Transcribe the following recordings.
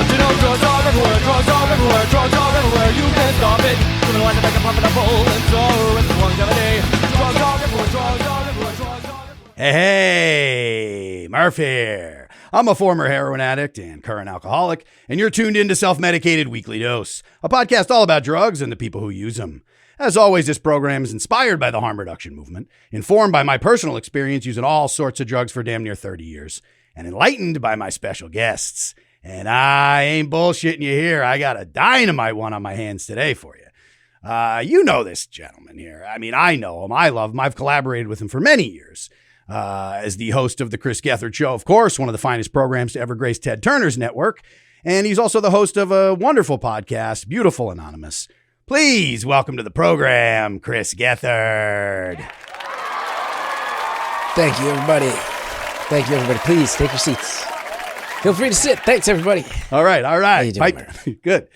Don't you know drugs are everywhere, drugs are everywhere, drugs are everywhere. You can't stop it. Living like a bag of pumping a bowl and so it's one kind of day. Drugs are everywhere, drugs are everywhere, drugs are everywhere. Hey, Murph here. I'm a former heroin addict and current alcoholic, and you're tuned into Self-Medicated Weekly Dose, a podcast all about drugs and the people who use them. As always, this program is inspired by the harm reduction movement, informed by my personal experience using all sorts of drugs for damn near 30 years, and enlightened by my special guests. And I ain't bullshitting you here. I got a dynamite one on my hands today for you. You know this gentleman here. I mean, I know him. I love him. I've collaborated with him for many years. As the host of the Chris Gethard Show, of course, one of the finest programs to ever grace Ted Turner's network. And he's also the host of a wonderful podcast, Beautiful Anonymous. Please welcome to the program, Chris Gethard. Thank you, everybody. Thank you, everybody. Please take your seats. Feel free to sit. Thanks, everybody. All right. How you doing, Murph? Good.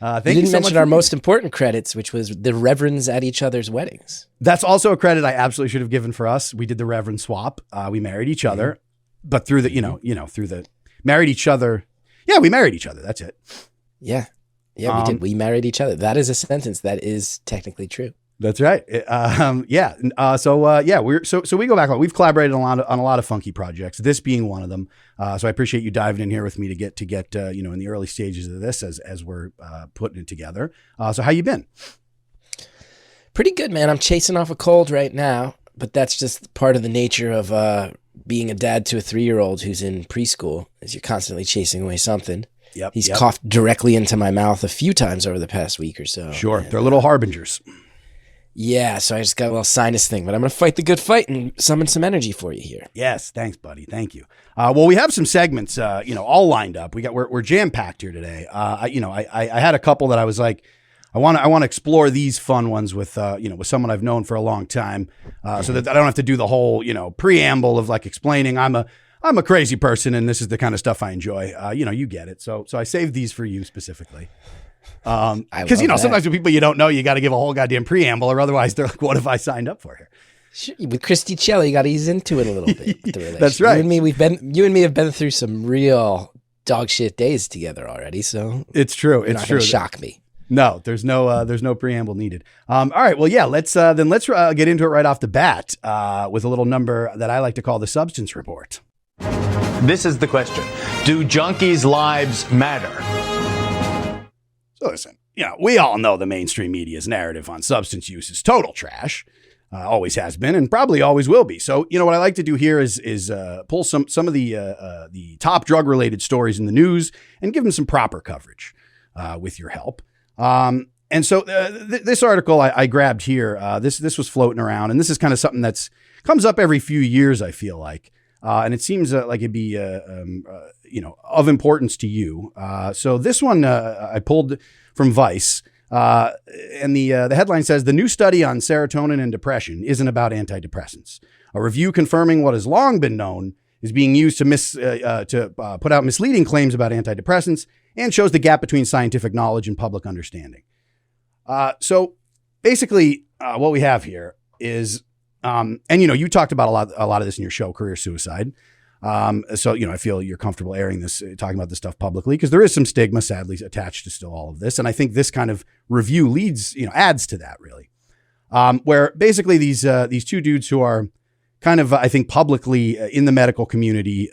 Thank you didn't mention our most important credits, which was the reverends at each other's weddings. That's also a credit I absolutely should have given for us. We did the reverend swap. We married each other, but through the, through the married each other. Yeah, we married each other. That's it. Yeah, we did. We married each other. That is a sentence that is technically true. That's right. So we go back. We've collaborated on a lot of funky projects. This being one of them. So I appreciate you diving in here with me to get in the early stages of this as we're putting it together. So how you been? Pretty good, man. I'm chasing off a cold right now, but that's just part of the nature of being a dad to a 3-year-old who's in preschool. Is you're constantly chasing away something. Yep. He's coughed directly into my mouth a few times over the past week or so. Sure, and, they're little harbingers. Yeah, so I just got a little sinus thing, but I'm going to fight the good fight and summon some energy for you here. Yes, thanks, buddy. Thank you. Well, we have some segments, all lined up. We're jam packed here today. I had a couple that I was like, I want to explore these fun ones with someone I've known for a long time, so that I don't have to do the whole preamble of like explaining I'm a crazy person and this is the kind of stuff I enjoy. You get it. So I saved these for you specifically. Because sometimes with people you don't know, you got to give a whole goddamn preamble, or otherwise they're like, "What have I signed up for here?" Sure, with Christy Celli, you got to ease into it a little bit. With the relation. That's right. You and me have been through some real dog shit days together already, so it's true. It's true. Shock me. No, there's no preamble needed. All right. Well, yeah. Let's get into it right off the bat with a little number that I like to call the substance report. This is the question: do junkies' lives matter? So listen, we all know the mainstream media's narrative on substance use is total trash. Always has been and probably always will be. So, what I like to do here is pull some of the top drug-related stories in the news and give them some proper coverage with your help. And so this article I grabbed here, this was floating around, and this is kind of something that's comes up every few years, I feel like. And it seems like it'd be, of importance to you. So this one I pulled from Vice, and the headline says, "The new study on serotonin and depression isn't about antidepressants. A review confirming what has long been known is being used to put out misleading claims about antidepressants and shows the gap between scientific knowledge and public understanding." So basically, what we have here is. You talked about a lot of this in your show, Career Suicide. So I feel you're comfortable airing this, talking about this stuff publicly, because there is some stigma, sadly, attached to still all of this. And I think this kind of review adds to that, really. Where basically these two dudes who are kind of, I think, publicly in the medical community,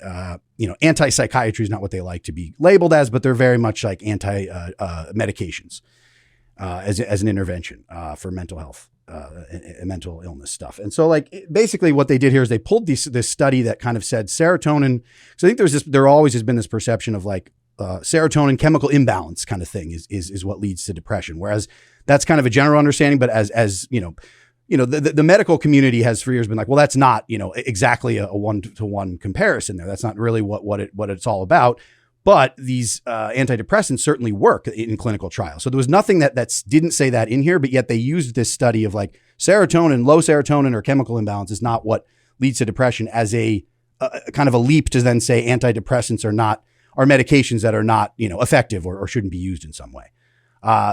anti-psychiatry is not what they like to be labeled as, but they're very much like anti-medications as an intervention for mental health. Mental illness stuff. And so basically what they did here is they pulled this study that kind of said serotonin. So I think there always has been this perception of serotonin chemical imbalance kind of thing is what leads to depression. Whereas that's kind of a general understanding, but as the medical community has for years been like, well, that's not, exactly a 1-to-1 comparison there. That's not really what it's all about. But these antidepressants certainly work in clinical trials. So there was nothing that didn't say that in here, but yet they used this study of low serotonin or chemical imbalance is not what leads to depression as a kind of a leap to then say antidepressants are medications that are not, effective or shouldn't be used in some way,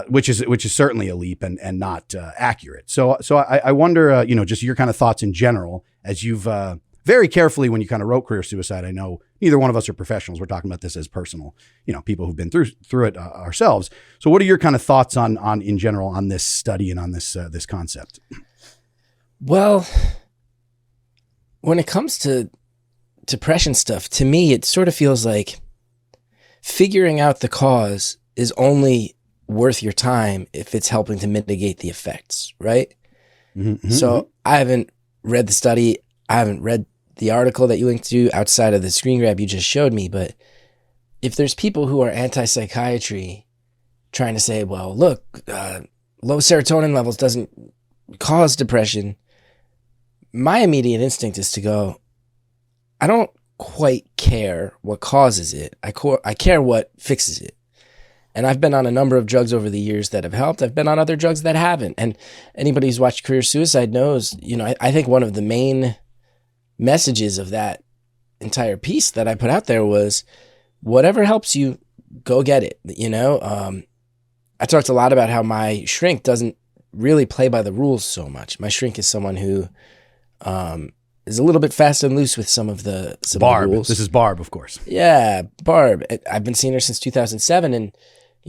which is certainly a leap and not accurate. So I wonder, just your kind of thoughts in general as you've very carefully when you kind of wrote Career Suicide. I know neither one of us are professionals. We're talking about this as personal, people who've been through it ourselves. So what are your kind of thoughts on in general on this study and on this concept? Well, when it comes to depression stuff, to me, it sort of feels like figuring out the cause is only worth your time if it's helping to mitigate the effects, right? Mm-hmm. So I haven't read the study. I haven't read the article that you linked to outside of the screen grab you just showed me. But if there's people who are anti-psychiatry trying to say, well, look, low serotonin levels doesn't cause depression, my immediate instinct is to go, I don't quite care what causes it. I care what fixes it. And I've been on a number of drugs over the years that have helped. I've been on other drugs that haven't. And anybody who's watched Career Suicide knows, I think one of the main messages of that entire piece that I put out there was, whatever helps you, go get it. I talked a lot about how my shrink doesn't really play by the rules so much. My shrink is someone who is a little bit fast and loose with some of the rules. This is Barb, of course. Yeah, Barb. I've been seeing her since 2007, and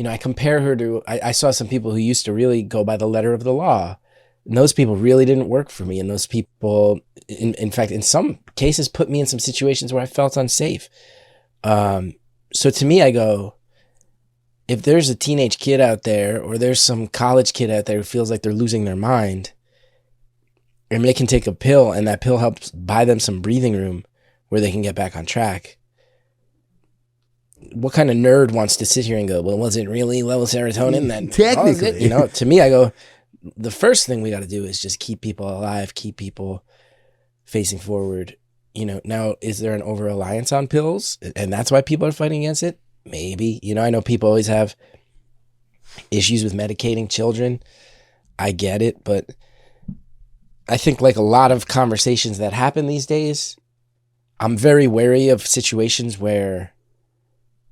I compare her to. I saw some people who used to really go by the letter of the law, and those people really didn't work for me. And those people, in fact, in some cases, put me in some situations where I felt unsafe. So to me, I go, if there's a teenage kid out there, or there's some college kid out there who feels like they're losing their mind, and they can take a pill, and that pill helps buy them some breathing room where they can get back on track. What kind of nerd wants to sit here and go, well, was it really low serotonin? Then technically, to me, I go, the first thing we got to do is just keep people alive, keep people facing forward. Now, is there an over-reliance on pills? And that's why people are fighting against it? Maybe. I know people always have issues with medicating children. I get it, but I think like a lot of conversations that happen these days, I'm very wary of situations where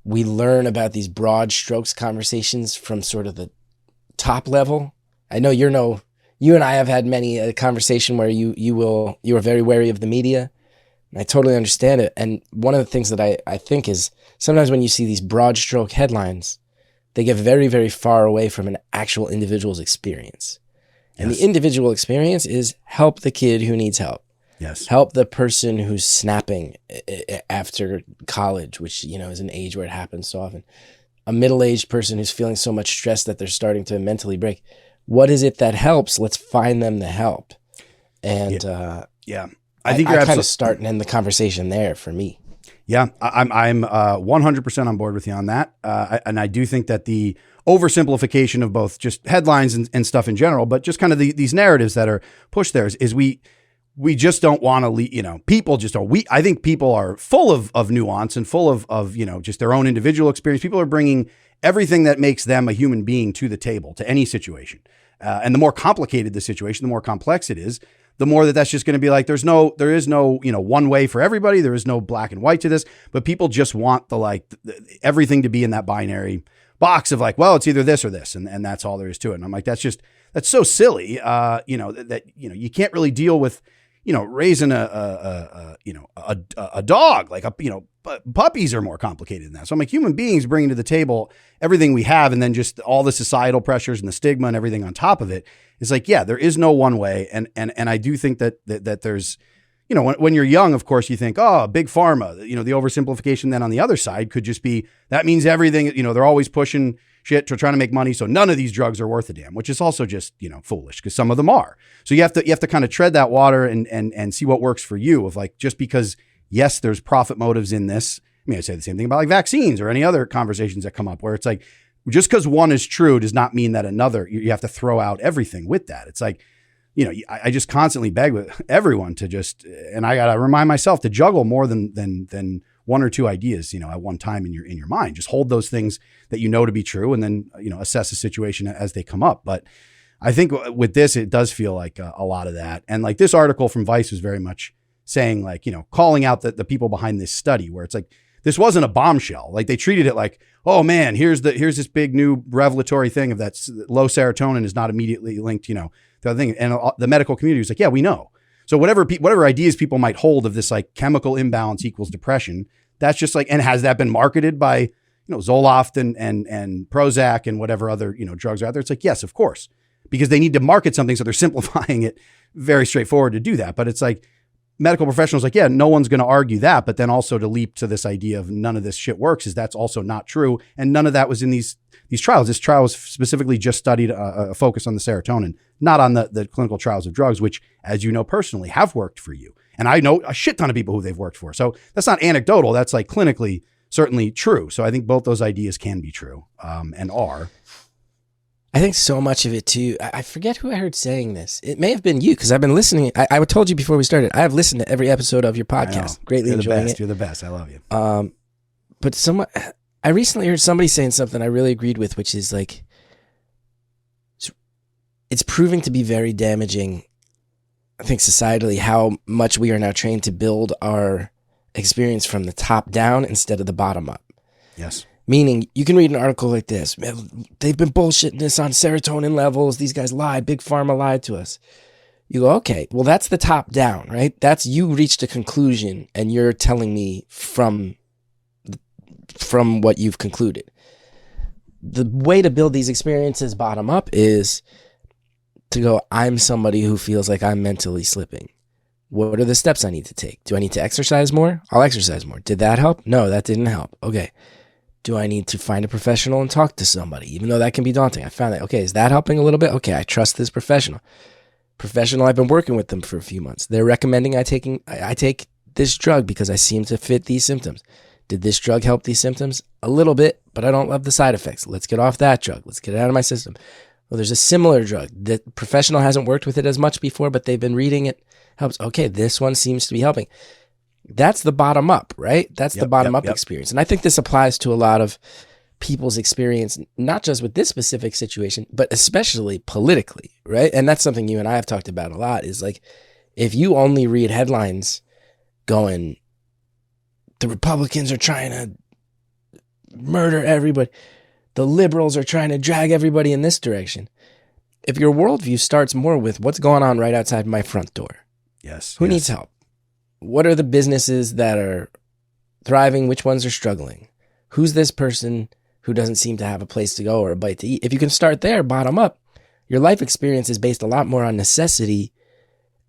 we learn about these broad strokes conversations from sort of the top level. I know you and I have had many a conversation where you are very wary of the media. And I totally understand it. And one of the things that I think is sometimes when you see these broad stroke headlines, they get very, very far away from an actual individual's experience. And the individual experience is help the kid who needs help. Yes. Help the person who's snapping after college, which, is an age where it happens so often. A middle-aged person who's feeling so much stress that they're starting to mentally break. What is it that helps? Let's find them the help. And I think you're kind of start and end the conversation there for me. Yeah, I'm 100% on board with you on that. And I do think that the oversimplification of both just headlines and stuff in general, but just kind of these narratives that are pushed there is we just don't want to, people just don't. I think people are full of nuance and full of just their own individual experience. People are bringing everything that makes them a human being to the table, to any situation. And the more complicated the situation, the more complex it is, the more that's just going to be like, there is no, one way for everybody. There is no black and white to this, but people just want everything to be in that binary box of like, well, it's either this or this. And that's all there is to it. And I'm like, that's so silly. You can't really deal with, raising a dog, like puppies are more complicated than that. So I'm like, human beings bringing to the table everything we have. And then just all the societal pressures and the stigma and everything on top of it is like, yeah, there is no one way. And I do think that there's, when you're young, of course, you think, oh, big pharma, the oversimplification then on the other side could just be, that means everything, they're always pushing shit to trying to make money. So none of these drugs are worth a damn, which is also just, foolish because some of them are. So you have to kind of tread that water and see what works for you of like, just because, yes, there's profit motives in this. I mean, I say the same thing about like vaccines or any other conversations that come up where it's like, just because one is true does not mean that another, you have to throw out everything with that. It's like, I just constantly beg with everyone to just, and I got to remind myself to juggle more than one or two ideas, at one time in your mind. Just hold those things that to be true, and then assess the situation as they come up. But I think with this, it does feel like a lot of that. And like this article from Vice was very much saying like calling out the people behind this study, where it's like this wasn't a bombshell. Like they treated it like, oh man, here's this big new revelatory thing of that low serotonin is not immediately linked, the other thing. And the medical community was like, yeah, we know. So whatever ideas people might hold of this like chemical imbalance equals depression, that's just like, and has that been marketed by, Zoloft and Prozac and whatever other, drugs are out there? It's like, yes, of course, because they need to market something. So they're simplifying it very straightforward to do that. But it's like medical professionals like, yeah, no one's going to argue that. But then also to leap to this idea of none of this shit works is that's also not true. And none of that was in these trials. This trial was specifically just studied a focus on the serotonin, not on the clinical trials of drugs, which, as you know personally, have worked for you. And I know a shit ton of people who they've worked for. So that's not anecdotal. That's like clinically certainly true. So I think both those ideas can be true and are. I think so much of it too. I forget who I heard saying this. It may have been you because I've been listening. I told you before we started, I have listened to every episode of your podcast. Greatly enjoying it. You're the best. I love you. But I recently heard somebody saying something I really agreed with, which is like, it's proving to be very damaging, I think, societally, how much we are now trained to build our experience from the top down instead of the bottom up. Yes. Meaning, you can read an article like this. Man, they've been bullshitting this on serotonin levels. These guys lied. Big Pharma lied to us. You go, okay, well, that's the top down, right? That's you reached a conclusion and you're telling me from what you've concluded. The way to build these experiences bottom up is to go, I'm somebody who feels like I'm mentally slipping. What are the steps I need to take? Do I need to exercise more? I'll exercise more. Did that help? No, that didn't help. Okay. Do I need to find a professional and talk to somebody? Even though that can be daunting. I found that, okay, is that helping a little bit? Okay, I trust this professional. I've been working with them for a few months. They're recommending I take this drug because I seem to fit these symptoms. Did this drug help these symptoms? A little bit, but I don't love the side effects. Let's get off that drug. Let's get it out of my system. Well, there's a similar drug. The professional hasn't worked with it as much before, but they've been reading it. Helps. Okay, this one seems to be helping. That's the bottom up, right? That's the bottom up experience. And I think this applies to a lot of people's experience, not just with this specific situation, but especially politically, right? And that's something you and I have talked about a lot is like, if you only read headlines going, the Republicans are trying to murder everybody, the liberals are trying to drag everybody in this direction. If your worldview starts more with what's going on right outside my front door, yes, who needs help? What are the businesses that are thriving? Which ones are struggling? Who's this person who doesn't seem to have a place to go or a bite to eat? If you can start there, bottom up, your life experience is based a lot more on necessity,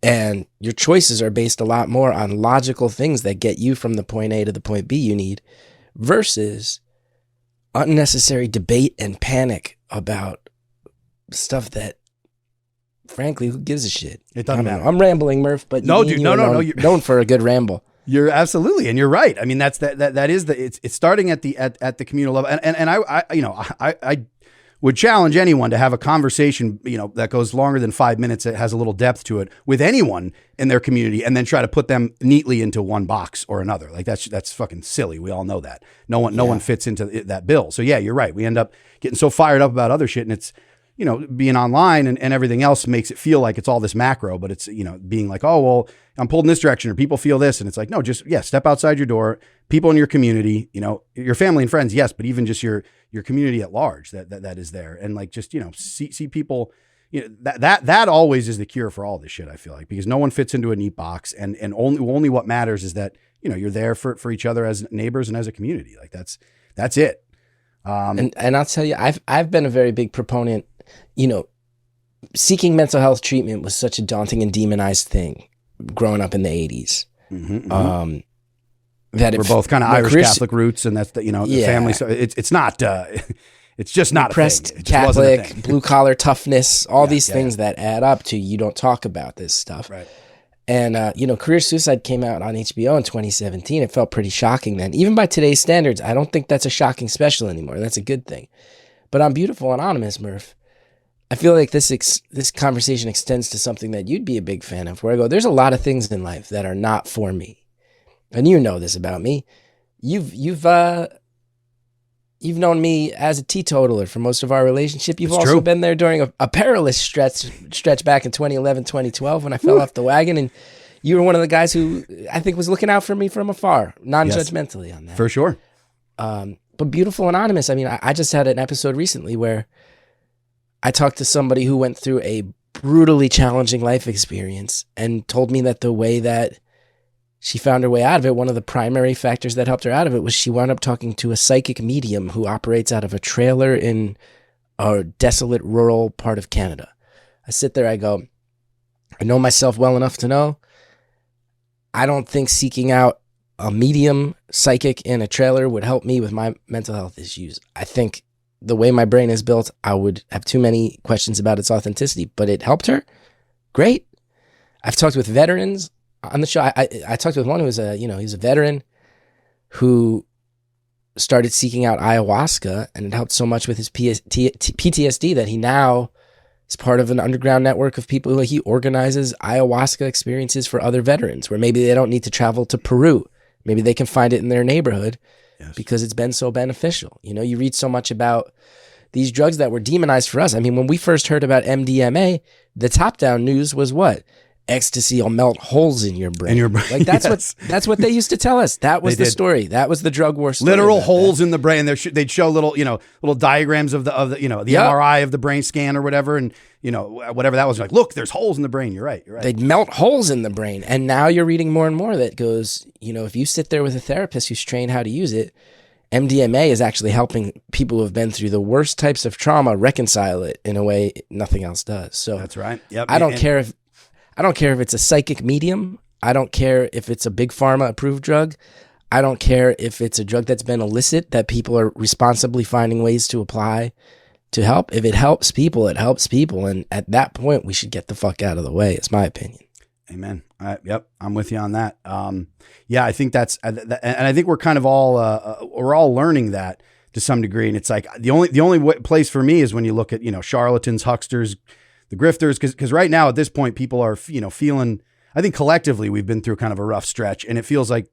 and your choices are based a lot more on logical things that get you from the point A to the point B you need, versus unnecessary debate and panic about stuff that, frankly, who gives a shit? It doesn't matter. I'm rambling, Murph, but no, dude, no. You're known for a good ramble. You're absolutely, and you're right. I mean, that is it's starting at the communal level, and I would challenge anyone to have a conversation, that goes longer than 5 minutes, that has a little depth to it with anyone in their community, and then try to put them neatly into one box or another. Like that's fucking silly. We all know that. No one fits into that bill. So yeah, you're right. We end up getting so fired up about other shit, and it's, being online and everything else makes it feel like it's all this macro, but it's, being like, oh, well, I'm pulled in this direction or people feel this. And it's like, no, just, step outside your door, people in your community, your family and friends. Yes. But even just your community at large that is there. And like, just, see people, that always is the cure for all this shit. I feel like, because no one fits into a neat box, and only what matters is that, you're there for each other as neighbors and as a community. Like that's it. And I'll tell you, I've been a very big proponent. Seeking mental health treatment was such a daunting and demonized thing growing up in the 80s. Mm-hmm. That we're both kind of Irish Catholic roots, and that's the family. So it's not. It's just not oppressed a thing. Catholic, blue collar toughness, all these things that add up to you don't talk about this stuff. Right. And Career Suicide came out on HBO in 2017. It felt pretty shocking then. Even by today's standards, I don't think that's a shocking special anymore. That's a good thing. But on Beautiful Anonymous, Murph, I feel like this conversation extends to something that you'd be a big fan of, where I go, there's a lot of things in life that are not for me. And you know this about me. You've known me as a teetotaler for most of our relationship. You've also been there during a perilous stretch back in 2011, 2012 when I fell off the wagon, and you were one of the guys who I think was looking out for me from afar, non-judgmentally on that. For sure. But Beautiful Anonymous, I mean, I just had an episode recently where I talked to somebody who went through a brutally challenging life experience, and told me that the way that she found her way out of it, one of the primary factors that helped her out of it was she wound up talking to a psychic medium who operates out of a trailer in a desolate rural part of Canada. I sit there, I go, I know myself well enough to know I don't think seeking out a medium psychic in a trailer would help me with my mental health issues. I think the way my brain is built, I would have too many questions about its authenticity, but it helped her. Great. I've talked with veterans on the show. I talked with one who was he's a veteran who started seeking out ayahuasca, and it helped so much with his PTSD that he now is part of an underground network of people. He organizes ayahuasca experiences for other veterans where maybe they don't need to travel to Peru. Maybe they can find it in their neighborhood because it's been so beneficial. You read so much about these drugs that were demonized for us. I mean, when we first heard about MDMA, the top-down news was what? Ecstasy will melt holes in your brain. Like that's what they used to tell us. That was the story. That was the drug war story. Literal holes in the brain. They'd show little diagrams of the MRI of the brain scan or whatever, and whatever that was, like, look, there's holes in the brain. You're right. They'd melt holes in the brain, and now you're reading more and more that goes, if you sit there with a therapist who's trained how to use it, MDMA is actually helping people who have been through the worst types of trauma reconcile it in a way nothing else does. So that's right. Yep. I don't care if it's a psychic medium. I don't care if it's a big pharma approved drug. I don't care if it's a drug that's been illicit that people are responsibly finding ways to apply to help. If it helps people, it helps people. And at that point, we should get the fuck out of the way. It's my opinion. Amen. Yep. I'm with you on that. I think that's, and I think we're kind of all, we're all learning that to some degree. And it's like the only place for me is when you look at, charlatans, hucksters, the grifters, because right now at this point, people are, feeling, I think collectively we've been through kind of a rough stretch, and it feels like,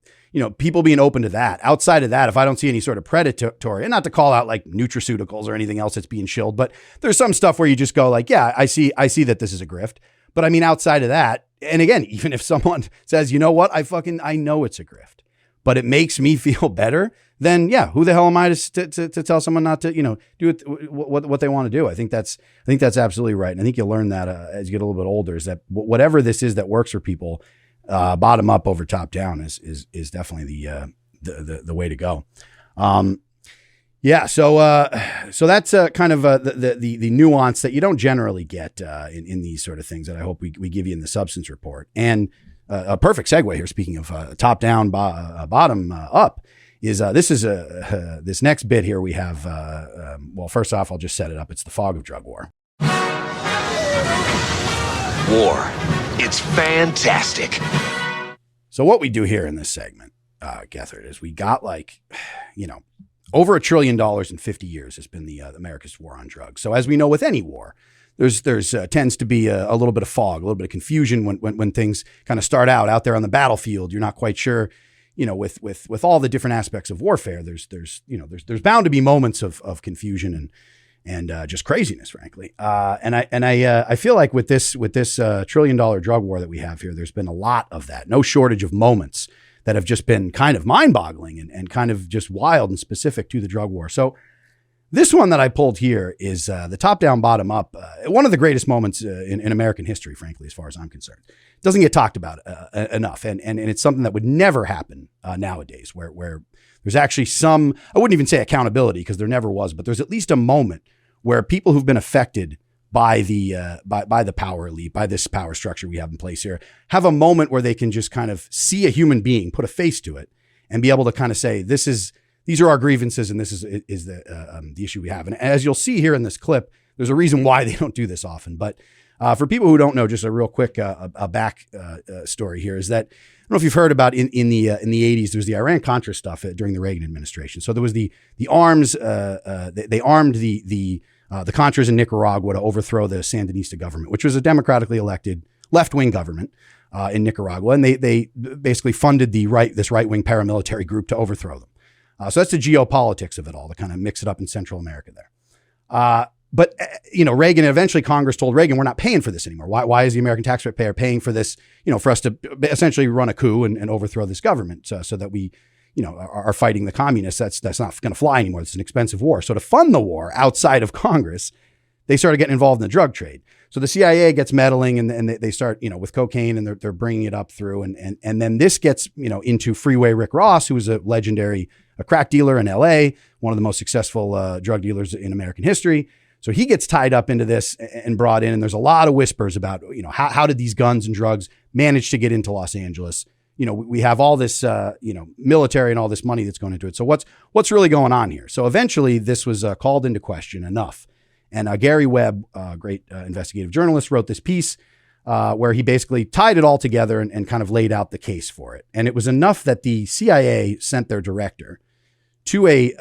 people being open to that. Outside of that, if I don't see any sort of predatory, and not to call out like nutraceuticals or anything else that's being shilled, but there's some stuff where you just go like, yeah, I see that this is a grift. But I mean, outside of that, and again, even if someone says, you know what, I know it's a grift, but it makes me feel better, then yeah, who the hell am I to tell someone not to, do it, what they want to do? I think that's absolutely right. And I think you'll learn that as you get a little bit older, is that whatever this is that works for people, bottom up over top down is definitely the way to go. So that's kind of the nuance that you don't generally get in these sort of things that I hope we give you in the substance report. And a perfect segue here, speaking of top down, bottom up, is this next bit here we have. Well, first off, I'll just set it up. It's the fog of drug war. War. It's fantastic. So what we do here in this segment, Gethard, is we got over $1 trillion in 50 years has been the America's war on drugs. So as we know with any war, there's tends to be a little bit of fog, a little bit of confusion when things kind of start out there on the battlefield. You're not quite sure, with all the different aspects of warfare. There's bound to be moments of confusion and just craziness, frankly. And I feel like with this $1 trillion drug war that we have here, there's been a lot of that. No shortage of moments that have just been kind of mind-boggling and kind of just wild and specific to the drug war. So this one that I pulled here is the top-down, bottom-up, one of the greatest moments in American history, frankly, as far as I'm concerned. It doesn't get talked about enough, and it's something that would never happen nowadays, where there's actually some, I wouldn't even say accountability, because there never was, but there's at least a moment where people who've been affected by the power elite, by this power structure we have in place here, have a moment where they can just kind of see a human being, put a face to it, and be able to kind of say, these are our grievances, and this is the issue we have. And as you'll see here in this clip, there's a reason why they don't do this often. But for people who don't know, just a real quick back story here is that, I don't know if you've heard about in the 80s, there's the Iran-Contra stuff during the Reagan administration. So there was the arms, they armed the Contras in Nicaragua to overthrow the Sandinista government, which was a democratically elected left-wing government in Nicaragua. And they basically funded this right-wing paramilitary group to overthrow them. So that's the geopolitics of it all, to kind of mix it up in Central America there. But Reagan, eventually Congress told Reagan, we're not paying for this anymore. Why is the American taxpayer paying for this, for us to essentially run a coup and overthrow this government so that we, are fighting the communists? That's not going to fly anymore. It's an expensive war. So to fund the war outside of Congress, they started getting involved in the drug trade. So the CIA gets meddling and they start, with cocaine, and they're bringing it up through. And then this gets, into Freeway Rick Ross, who was a legendary crack dealer in LA, one of the most successful drug dealers in American history. So he gets tied up into this and brought in. And there's a lot of whispers about, how did these guns and drugs manage to get into Los Angeles? We have all this, military and all this money that's going into it. So what's really going on here? So eventually this was called into question enough. And Gary Webb, great investigative journalist, wrote this piece where he basically tied it all together and kind of laid out the case for it. And it was enough that the CIA sent their director to a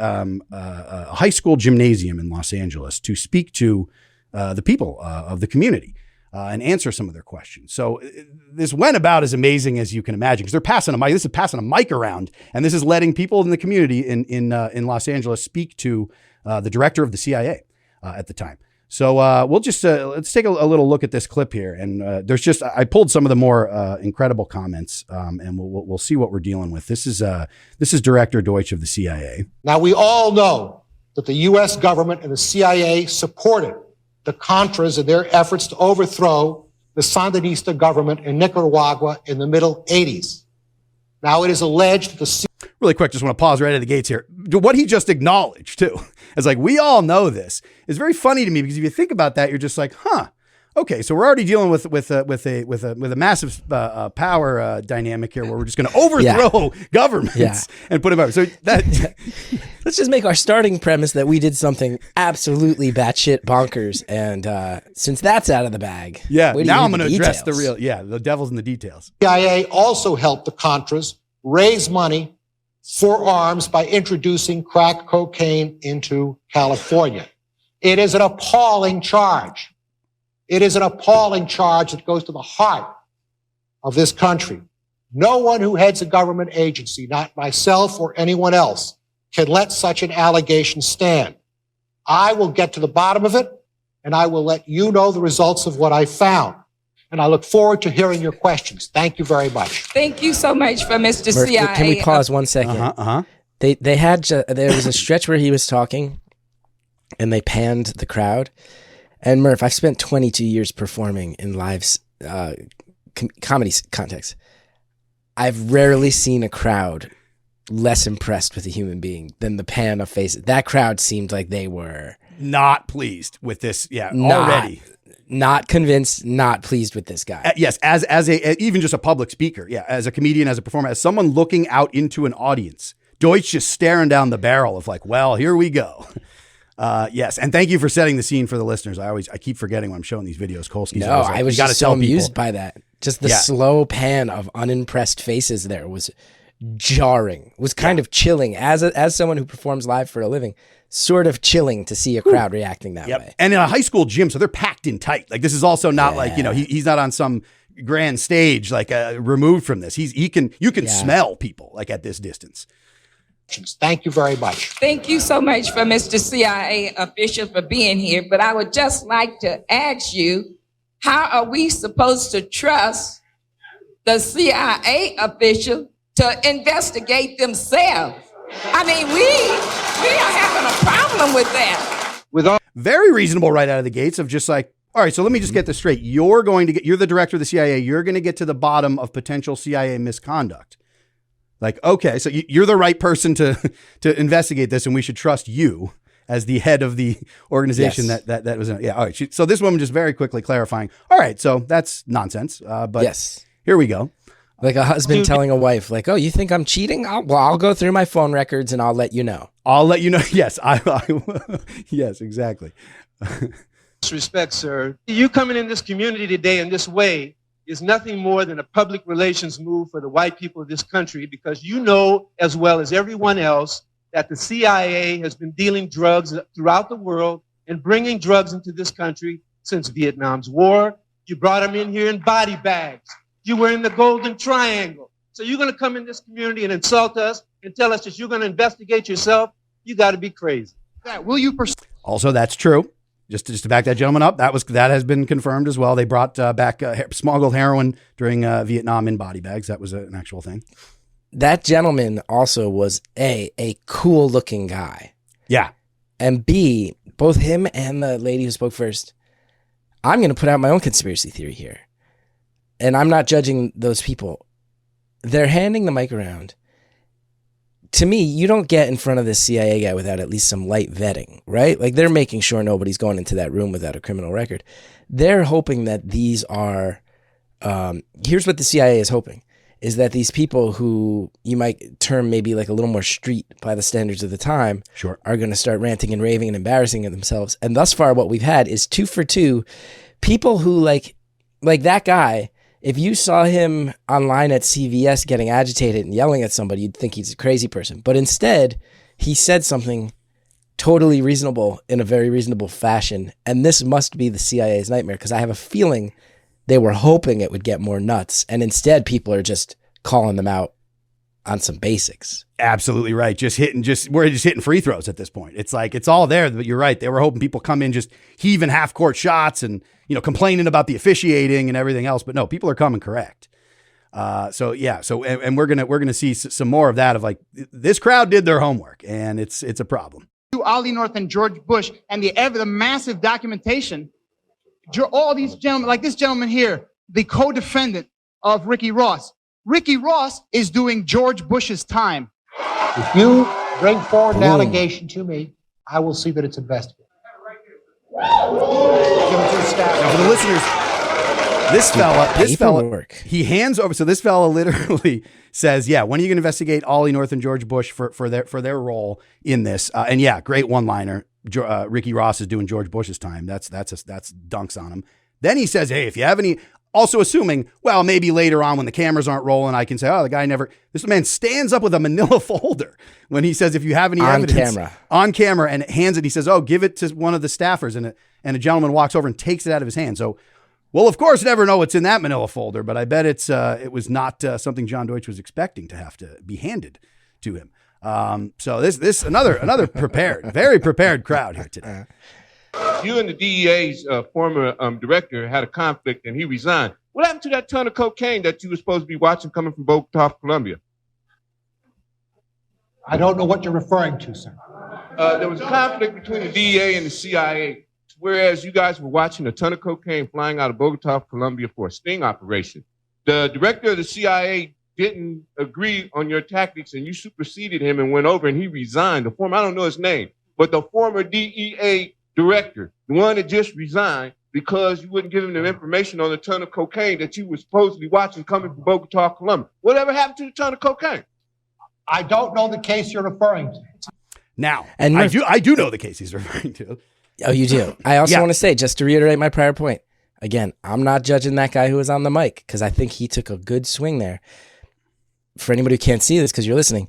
high school gymnasium in Los Angeles to speak to the people of the community and answer some of their questions. So this went about as amazing as you can imagine, because they're passing a mic. This is passing a mic around, and this is letting people in the community in Los Angeles speak to the director of the CIA. At the time. So we'll just, let's take a little look at this clip here. And I pulled some of the more incredible comments and we'll see what we're dealing with. This is Director Deutsch of the CIA. Now, we all know that the U.S. government and the CIA supported the Contras in their efforts to overthrow the Sandinista government in Nicaragua in the middle 80s. Now, it is alleged that Really quick, just want to pause right at the gates here. What he just acknowledged too, is like, we all know this. It's very funny to me, because if you think about that, you're just like, okay, so we're already dealing with a massive power dynamic here, where we're just going to overthrow governments and put them over. So that let's just make our starting premise that we did something absolutely batshit bonkers, and since that's out of the bag, now I'm going to address the devil's in the details. CIA also helped the Contras raise money for arms by introducing crack cocaine into California. It is an appalling charge. It is an appalling charge that goes to the heart of this country. No one who heads a government agency, not myself or anyone else, can let such an allegation stand. I will get to the bottom of it, and I will let you know the results of what I found. And I look forward to hearing your questions. Thank you very much. Thank you so much for Mr. Murph, CIA. can we pause 1 second? They had there was a stretch where he was talking, and they panned the crowd. And Murph, I've spent 22 years performing in live comedy context. I've rarely seen a crowd less impressed with a human being than the pan of faces. That crowd seemed like they were not pleased with this. Already. Not convinced, not pleased with this guy. Yes, as even just a public speaker, as a comedian, as a performer, as someone looking out into an audience, Deutsch just staring down the barrel of like, well, here we go. Yes, and thank you for setting the scene for the listeners. I keep forgetting when I'm showing these videos. Kolsky's no, like, I was just so amused by that. Just the slow pan of unimpressed faces there was jarring. Was kind of chilling as someone who performs live for a living. Sort of chilling to see a crowd reacting that way. And in a high school gym, so they're packed in tight. Like, this is also not like, he's not on some grand stage, like removed from this. You can smell people like at this distance. Thank you very much. Thank you so much for Mr. CIA official for being here. But I would just like to ask you, how are we supposed to trust the CIA official to investigate themselves? I mean, we are having a problem with that. Very reasonable right out of the gates of just like, all right, so let me just get this straight. You're the director of the CIA. You're going to get to the bottom of potential CIA misconduct. Like, okay, so you're the right person to investigate this, and we should trust you as the head of the organization that was in it. Yeah, all right. So this woman just very quickly clarifying, all right, so that's nonsense. But here we go. Like a husband telling a wife, like, oh, you think I'm cheating? I'll go through my phone records and I'll let you know. I'll let you know. Yes, yes, exactly. Respect, sir. You coming in this community today in this way is nothing more than a public relations move for the white people of this country, because you know as well as everyone else that the CIA has been dealing drugs throughout the world and bringing drugs into this country since Vietnam's war. You brought them in here in body bags. You were in the Golden Triangle. So you're going to come in this community and insult us and tell us that you're going to investigate yourself? You got to be crazy. Will you Also, that's true. Just to back that gentleman up, that has been confirmed as well. They brought back smuggled heroin during Vietnam in body bags. That was an actual thing. That gentleman also was a cool looking guy. Yeah. And B, both him and the lady who spoke first, I'm going to put out my own conspiracy theory here. And I'm not judging those people. They're handing the mic around. To me, you don't get in front of this CIA guy without at least some light vetting, right? Like, they're making sure nobody's going into that room without a criminal record. They're hoping that these are, here's what the CIA is hoping, is that these people who you might term maybe like a little more street by the standards of the time are going to start ranting and raving and embarrassing themselves. And thus far, what we've had is 2 for 2 people who like that guy. If you saw him online at CVS getting agitated and yelling at somebody, you'd think he's a crazy person. But instead, he said something totally reasonable in a very reasonable fashion. And this must be the CIA's nightmare, because I have a feeling they were hoping it would get more nuts. And instead, people are just calling them out on some basics. Absolutely right. We're just hitting free throws at this point. It's like, it's all there, but you're right. They were hoping people come in just heaving half court shots and, complaining about the officiating and everything else. But no, people are coming correct. So we're going to see some more of that, of like, this crowd did their homework, and it's a problem. Ollie North and George Bush and the massive documentation, all these gentlemen, like this gentleman here, the co-defendant of Ricky Ross. Ricky Ross is doing George Bush's time. If you bring forward an allegation to me, I will see that it's investigated. Give it to the staff. Now, for the listeners, this fella, he hands over. So this fella literally says, "Yeah, when are you going to investigate Ollie North and George Bush for their role in this?" And yeah, great one-liner. Ricky Ross is doing George Bush's time. That's dunks on him. Then he says, "Hey, if you have any," also assuming, well, maybe later on when the cameras aren't rolling, I can say, "Oh, the guy never." This man stands up with a manila folder when he says, "If you have any evidence on camera," and hands it. He says, "Oh, give it to one of the staffers," and a gentleman walks over and takes it out of his hand. So, we'll of course never know what's in that manila folder, but I bet it was not something John Deutsch was expecting to have to be handed to him. So this another prepared, very prepared crowd here today. You and the DEA's former director had a conflict and he resigned. What happened to that ton of cocaine that you were supposed to be watching coming from Bogota, Colombia? I don't know what you're referring to, sir. There was a conflict between the DEA and the CIA, whereas you guys were watching a ton of cocaine flying out of Bogota, Colombia for a sting operation. The director of the CIA didn't agree on your tactics and you superseded him and went over and he resigned. The former, I don't know his name, but the former DEA director, the one that just resigned because you wouldn't give him the information on the ton of cocaine that you were supposedly watching coming from Bogota, Colombia. Whatever happened to the ton of cocaine? I don't know the case you're referring to. Now, and I do know the case he's referring to. Oh, you do? I also want to say, just to reiterate my prior point, again, I'm not judging that guy who was on the mic, because I think he took a good swing there. For anybody who can't see this because you're listening,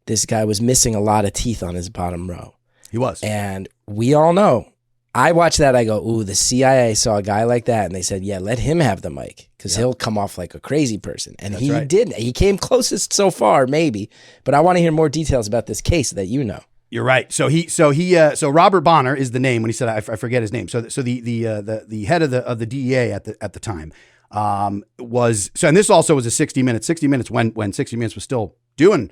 this guy was missing a lot of teeth on his bottom row. He was. And we all know, I watch that, I go, ooh, the CIA saw a guy like that, and they said, yeah, let him have the mic, because he'll come off like a crazy person. And he didn't. He came closest so far, maybe, but I want to hear more details about this case that you know. You're right. So Robert Bonner is the name when he said, I forget his name. So the head of the DEA at the time was, and this also was a 60 Minutes when 60 Minutes was still doing,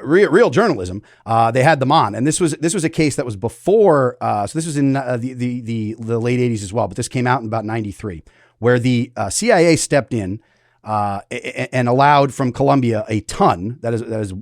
real journalism. They had them on, and this was a case that was before. So this was in the late 80s as well, but this came out in about 93, where the CIA stepped in and allowed from Colombia a ton. That is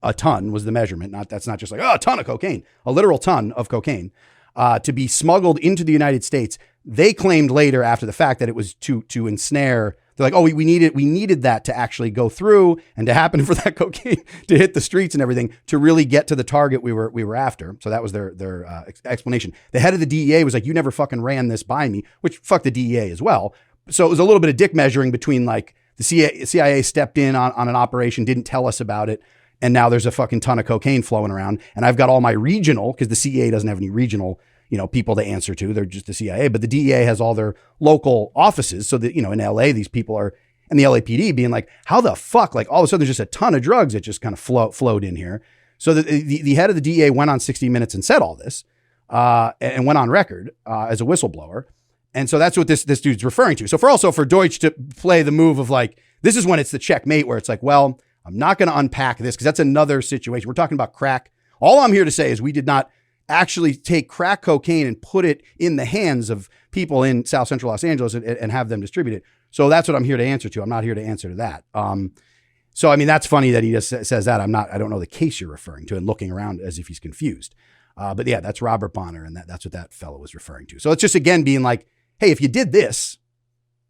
a ton was the measurement. That's not just like, a ton of cocaine, a literal ton of cocaine, to be smuggled into the United States. They claimed later after the fact that it was to ensnare. They're like, oh, we needed that to actually go through and to happen for that cocaine to hit the streets and everything to really get to the target we were after. So that was their explanation. The head of the DEA was like, you never fucking ran this by me, which fuck the DEA as well. So it was a little bit of dick measuring between like the CIA stepped in on an operation, didn't tell us about it. And now there's a fucking ton of cocaine flowing around. And I've got all my regional, because the CIA doesn't have any regional, people to answer to. They're just the CIA. But the DEA has all their local offices. So that, in LA, these people are, and the LAPD being like, how the fuck? Like all of a sudden there's just a ton of drugs that just kind of flowed in here. So the head of the DEA went on 60 Minutes and said all this and went on record as a whistleblower. And so that's what this dude's referring to. So for Deutsch to play the move of like, this is when it's the checkmate where it's like, well, I'm not going to unpack this because that's another situation. We're talking about crack. All I'm here to say is we did not actually take crack cocaine and put it in the hands of people in South Central Los Angeles and have them distribute it. So that's what I'm here to answer to. I'm not here to answer to that. So, I mean, that's funny that he just says that. I don't know the case you're referring to and looking around as if he's confused. But yeah, that's Robert Bonner. And that's what that fellow was referring to. So it's just, again, being like, hey, if you did this,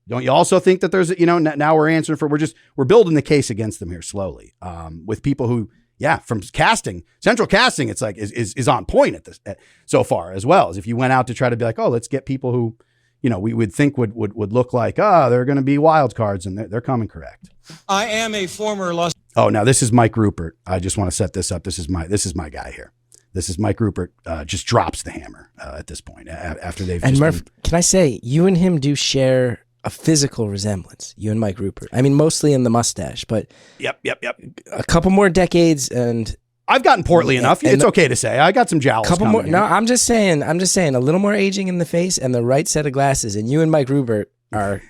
don't you also think that there's, now we're answering we're building the case against them here slowly, with people who, from central casting, it's like is on point so far, as well as if you went out to try to be like, oh, let's get people who, we would think would look like, they're going to be wild cards, and they're coming correct. I am a former Los. Oh, now this is Mike Rupert. I just want to set this up. This is my guy here. This is Mike Rupert. Just drops the hammer at this point after they've. And Murph, can I say you and him do share a physical resemblance? You and Mike Rupert. I mean, mostly in the mustache, but yep. A couple more decades, and I've gotten portly enough. It's okay to say I got some jowls. Couple more. No, I'm just saying. A little more aging in the face and the right set of glasses. And you and Mike Rupert are.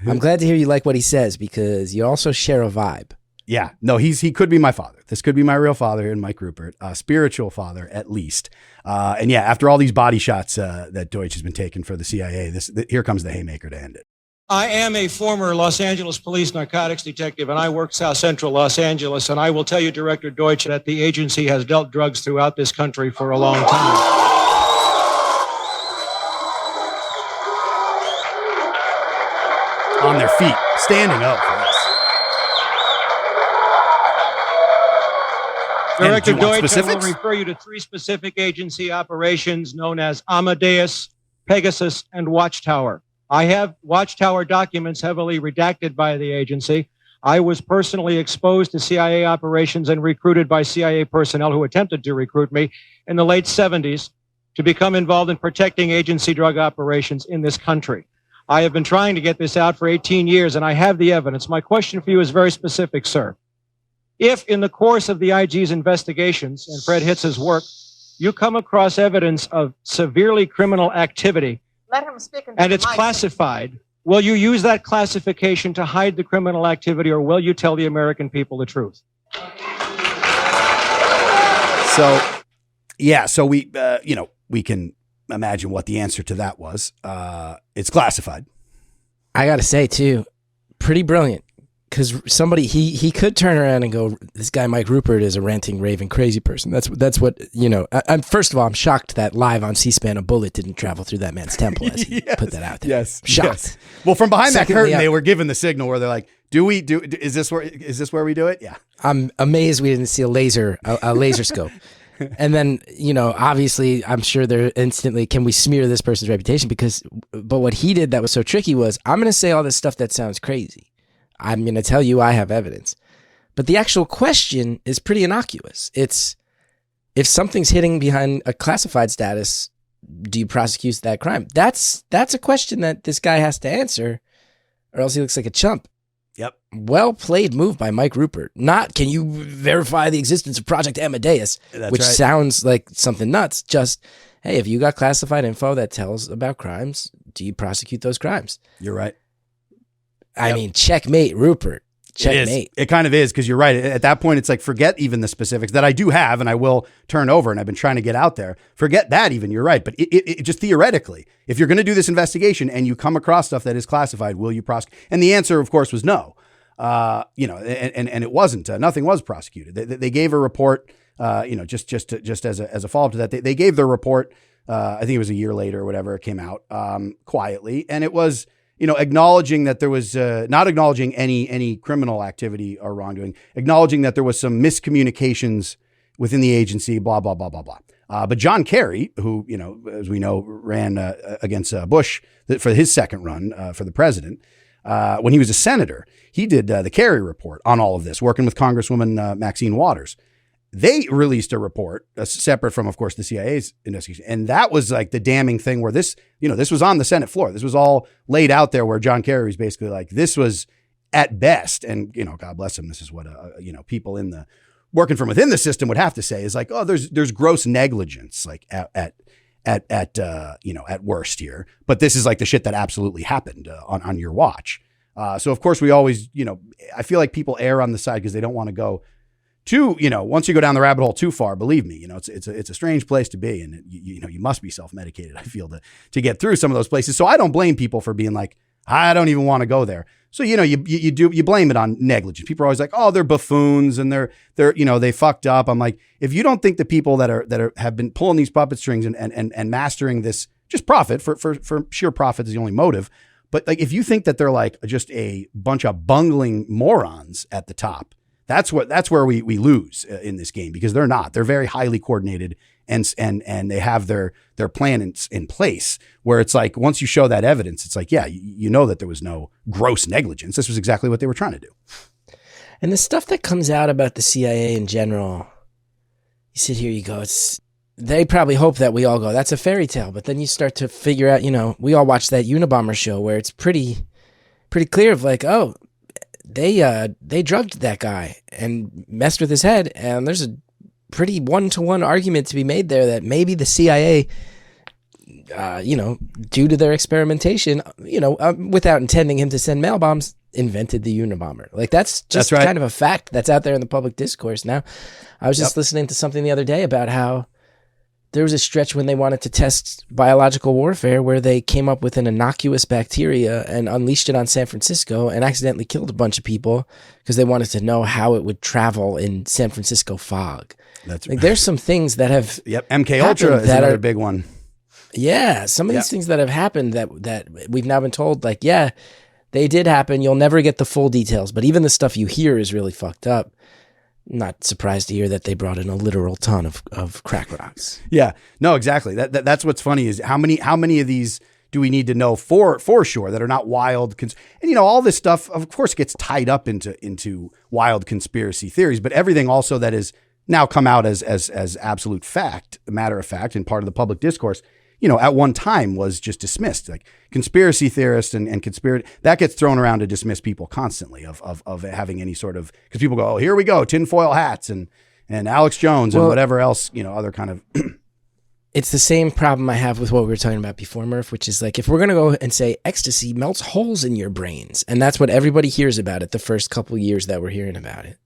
I'm glad to hear you like what he says, because you also share a vibe. Yeah, no, he could be my father. This could be my real father and Mike Rupert, spiritual father at least. And yeah, after all these body shots that Deutsch has been taking for the CIA, here comes the haymaker to end it. I am a former Los Angeles police narcotics detective, and I work South Central Los Angeles. And I will tell you, Director Deutsch, that the agency has dealt drugs throughout this country for a long time. On their feet, standing up. Director Deutsch, I will refer you to 3 specific agency operations known as Amadeus, Pegasus, and Watchtower. I have Watchtower documents heavily redacted by the agency. I was personally exposed to CIA operations and recruited by CIA personnel who attempted to recruit me in the late 70s to become involved in protecting agency drug operations in this country. I have been trying to get this out for 18 years, and I have the evidence. My question for you is very specific, sir. If in the course of the IG's investigations and Fred Hitz's work, you come across evidence of severely criminal activity, let him speak and it's classified, will you use that classification to hide the criminal activity, or will you tell the American people the truth? So we can imagine what the answer to that was. It's classified. I got to say too, pretty brilliant. Because somebody he could turn around and go, this guy Mike Rupert is a ranting, raving, crazy person. That's what I'm first of all, I'm shocked that live on C-SPAN a bullet didn't travel through that man's temple as he put that out there. Yes, shocked. Yes. Well, from behind Secondly, that curtain, they were given the signal where they're like, is this where we do it? Yeah. I'm amazed we didn't see a laser scope. And then, obviously, I'm sure they're instantly, can we smear this person's reputation? But what he did that was so tricky was, I'm going to say all this stuff that sounds crazy. I'm going to tell you I have evidence. But the actual question is pretty innocuous. It's, if something's hidden behind a classified status, do you prosecute that crime? That's a question that this guy has to answer, or else he looks like a chump. Yep. Well played move by Mike Rupert. Not, can you verify the existence of Project Amadeus, which sounds like something nuts. Just, hey, if you got classified info that tells about crimes, do you prosecute those crimes? You're right. I mean, checkmate, Rupert. Checkmate. It kind of is, because you're right. At that point, it's like, forget even the specifics that I do have and I will turn over, and I've been trying to get out there. Forget that even, you're right. But it just theoretically, if you're going to do this investigation and you come across stuff that is classified, will you prosecute? And the answer, of course, was no. And it wasn't. Nothing was prosecuted. They gave a report, just as a follow-up to that. They gave their report, I think it was a year later or whatever, it came out quietly. And it was, acknowledging that there was, not acknowledging any criminal activity or wrongdoing, acknowledging that there was some miscommunications within the agency, blah, blah, blah, blah, blah. But John Kerry, who, as we know, ran against Bush for his second run for the president, when he was a senator, he did the Kerry report on all of this, working with Congresswoman Maxine Waters. They released a report separate from, of course, the CIA's investigation. And that was like the damning thing where this was on the Senate floor. This was all laid out there where John Kerry was basically like, this was at best. And, God bless him. This is what, people working from within the system would have to say is like, oh, there's gross negligence, like at worst here. But this is like the shit that absolutely happened on your watch. So of course we always, I feel like people err on the side because they don't want to go once you go down the rabbit hole too far, believe me, it's a strange place to be. And you must be self-medicated, I feel, to get through some of those places. So I don't blame people for being like, I don't even want to go there. So, you blame it on negligence. People are always like, oh, they're buffoons and they fucked up. I'm like, if you don't think the people that have been pulling these puppet strings and mastering this, just profit for sheer profit is the only motive. But like, if you think that they're like just a bunch of bungling morons at the top, that's where we lose in this game, because they're not. They're very highly coordinated and they have their plan in place, where it's like, once you show that evidence, it's like, yeah, you know that there was no gross negligence. This was exactly what they were trying to do. And the stuff that comes out about the CIA in general, you sit here, you go, they probably hope that we all go, that's a fairy tale. But then you start to figure out, we all watched that Unabomber show where it's pretty clear of like, oh, they drugged that guy and messed with his head. And there's a pretty one-to-one argument to be made there that maybe the CIA, due to their experimentation, without intending him to send mail bombs, invented the Unabomber. Like, that's right. Kind of a fact that's out there in the public discourse now. I was just listening to something the other day about how there was a stretch when they wanted to test biological warfare where they came up with an innocuous bacteria and unleashed it on San Francisco and accidentally killed a bunch of people because they wanted to know how it would travel in San Francisco fog. That's like, there's some things that have MK Ultra is another big one. Yeah, some of these things that have happened that we've now been told, like, yeah, they did happen. You'll never get the full details, but even the stuff you hear is really fucked up. Not surprised to hear that they brought in a literal ton of crack rocks. Yeah, no, exactly. That's what's funny is how many of these do we need to know for sure that are not wild? And all this stuff, of course, gets tied up into wild conspiracy theories, but everything also that is now come out as absolute fact, a matter of fact, and part of the public discourse, at one time was just dismissed. Like conspiracy theorists and conspiracy, that gets thrown around to dismiss people constantly of having any sort of, because people go, oh, here we go, tinfoil hats and Alex Jones and whatever else, other kind of. It's the same problem I have with what we were talking about before, Murph, which is like, if we're going to go and say ecstasy melts holes in your brains, and that's what everybody hears about it the first couple of years that we're hearing about it.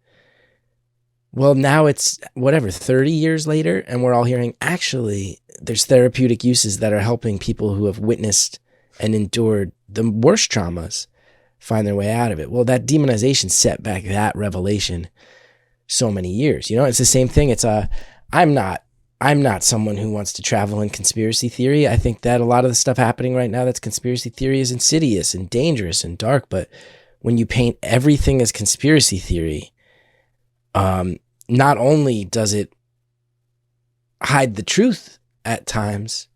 Well, now it's 30 years later, and we're all hearing, actually, there's therapeutic uses that are helping people who have witnessed and endured the worst traumas find their way out of it. Well, that demonization set back that revelation so many years. It's the same thing. It's I'm not someone who wants to travel in conspiracy theory. I think that a lot of the stuff happening right now that's conspiracy theory is insidious and dangerous and dark. But when you paint everything as conspiracy theory, not only does it hide the truth at times,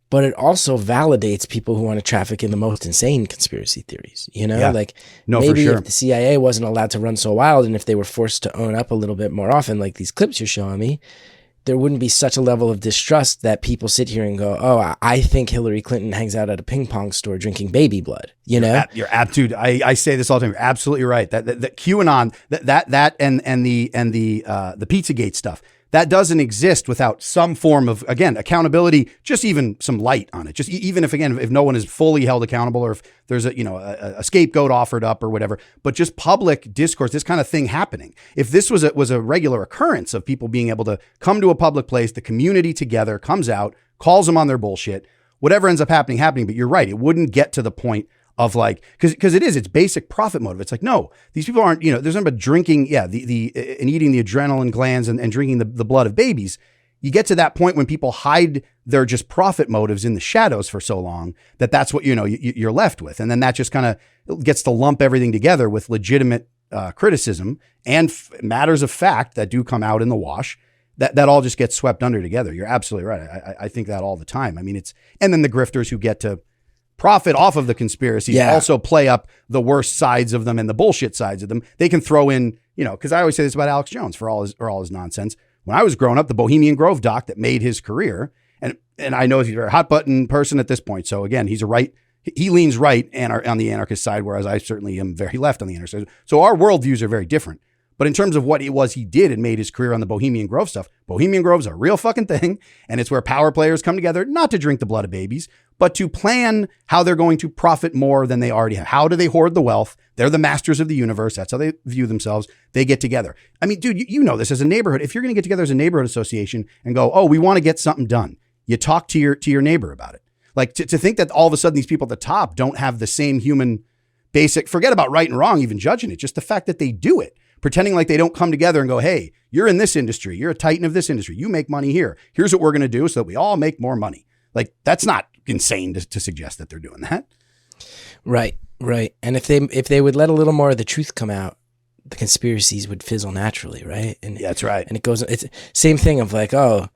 but it also validates people who want to traffic in the most insane conspiracy theories. Maybe if the CIA wasn't allowed to run so wild, and if they were forced to own up a little bit more often, like these clips you're showing me, there wouldn't be such a level of distrust that people sit here and go, oh, I think Hillary Clinton hangs out at a ping pong store drinking baby blood. Dude, I say this all the time. You're absolutely right. That QAnon, that and the Pizzagate stuff, that doesn't exist without some form of, again, accountability, just even some light on it. Just even if no one is fully held accountable, or if there's a scapegoat offered up or whatever, but just public discourse, this kind of thing happening. If this was a regular occurrence of people being able to come to a public place, the community together comes out, calls them on their bullshit, whatever ends up happening. But you're right. It wouldn't get to the point of like, because it's basic profit motive. It's like, no, these people aren't, there's nothing but drinking, and eating the adrenaline glands and drinking the blood of babies. You get to that point when people hide their just profit motives in the shadows for so long that's what, you're left with. And then that just kind of gets to lump everything together with legitimate criticism and matters of fact that do come out in the wash. That all just gets swept under together. You're absolutely right. I think that all the time. I mean, and then the grifters who get to profit off of the conspiracies also play up the worst sides of them and the bullshit sides of them. They can throw in, because I always say this about Alex Jones for all his nonsense. When I was growing up, the Bohemian Grove doc that made his career, and I know he's a very hot button person at this point. So again, he leans right and on the anarchist side, whereas I certainly am very left on the anarchist side. So our worldviews are very different. But in terms of what it was he did and made his career on the Bohemian Grove stuff, Bohemian Grove's a real fucking thing. And it's where power players come together, not to drink the blood of babies, but to plan how they're going to profit more than they already have. How do they hoard the wealth? They're the masters of the universe. That's how they view themselves. They get together. I mean, dude, you know this as a neighborhood. If you're going to get together as a neighborhood association and go, oh, we want to get something done, you talk to your neighbor about it. Like to think that all of a sudden these people at the top don't have the same human basic, forget about right and wrong, even judging it, just the fact that they do it, pretending like they don't come together and go, hey, you're in this industry. You're a titan of this industry. You make money here. Here's what we're going to do so that we all make more money. Like, that's not insane to suggest that they're doing that. Right. And if they would let a little more of the truth come out, the conspiracies would fizzle naturally, right? And yeah, that's right. And it's same thing of like, oh,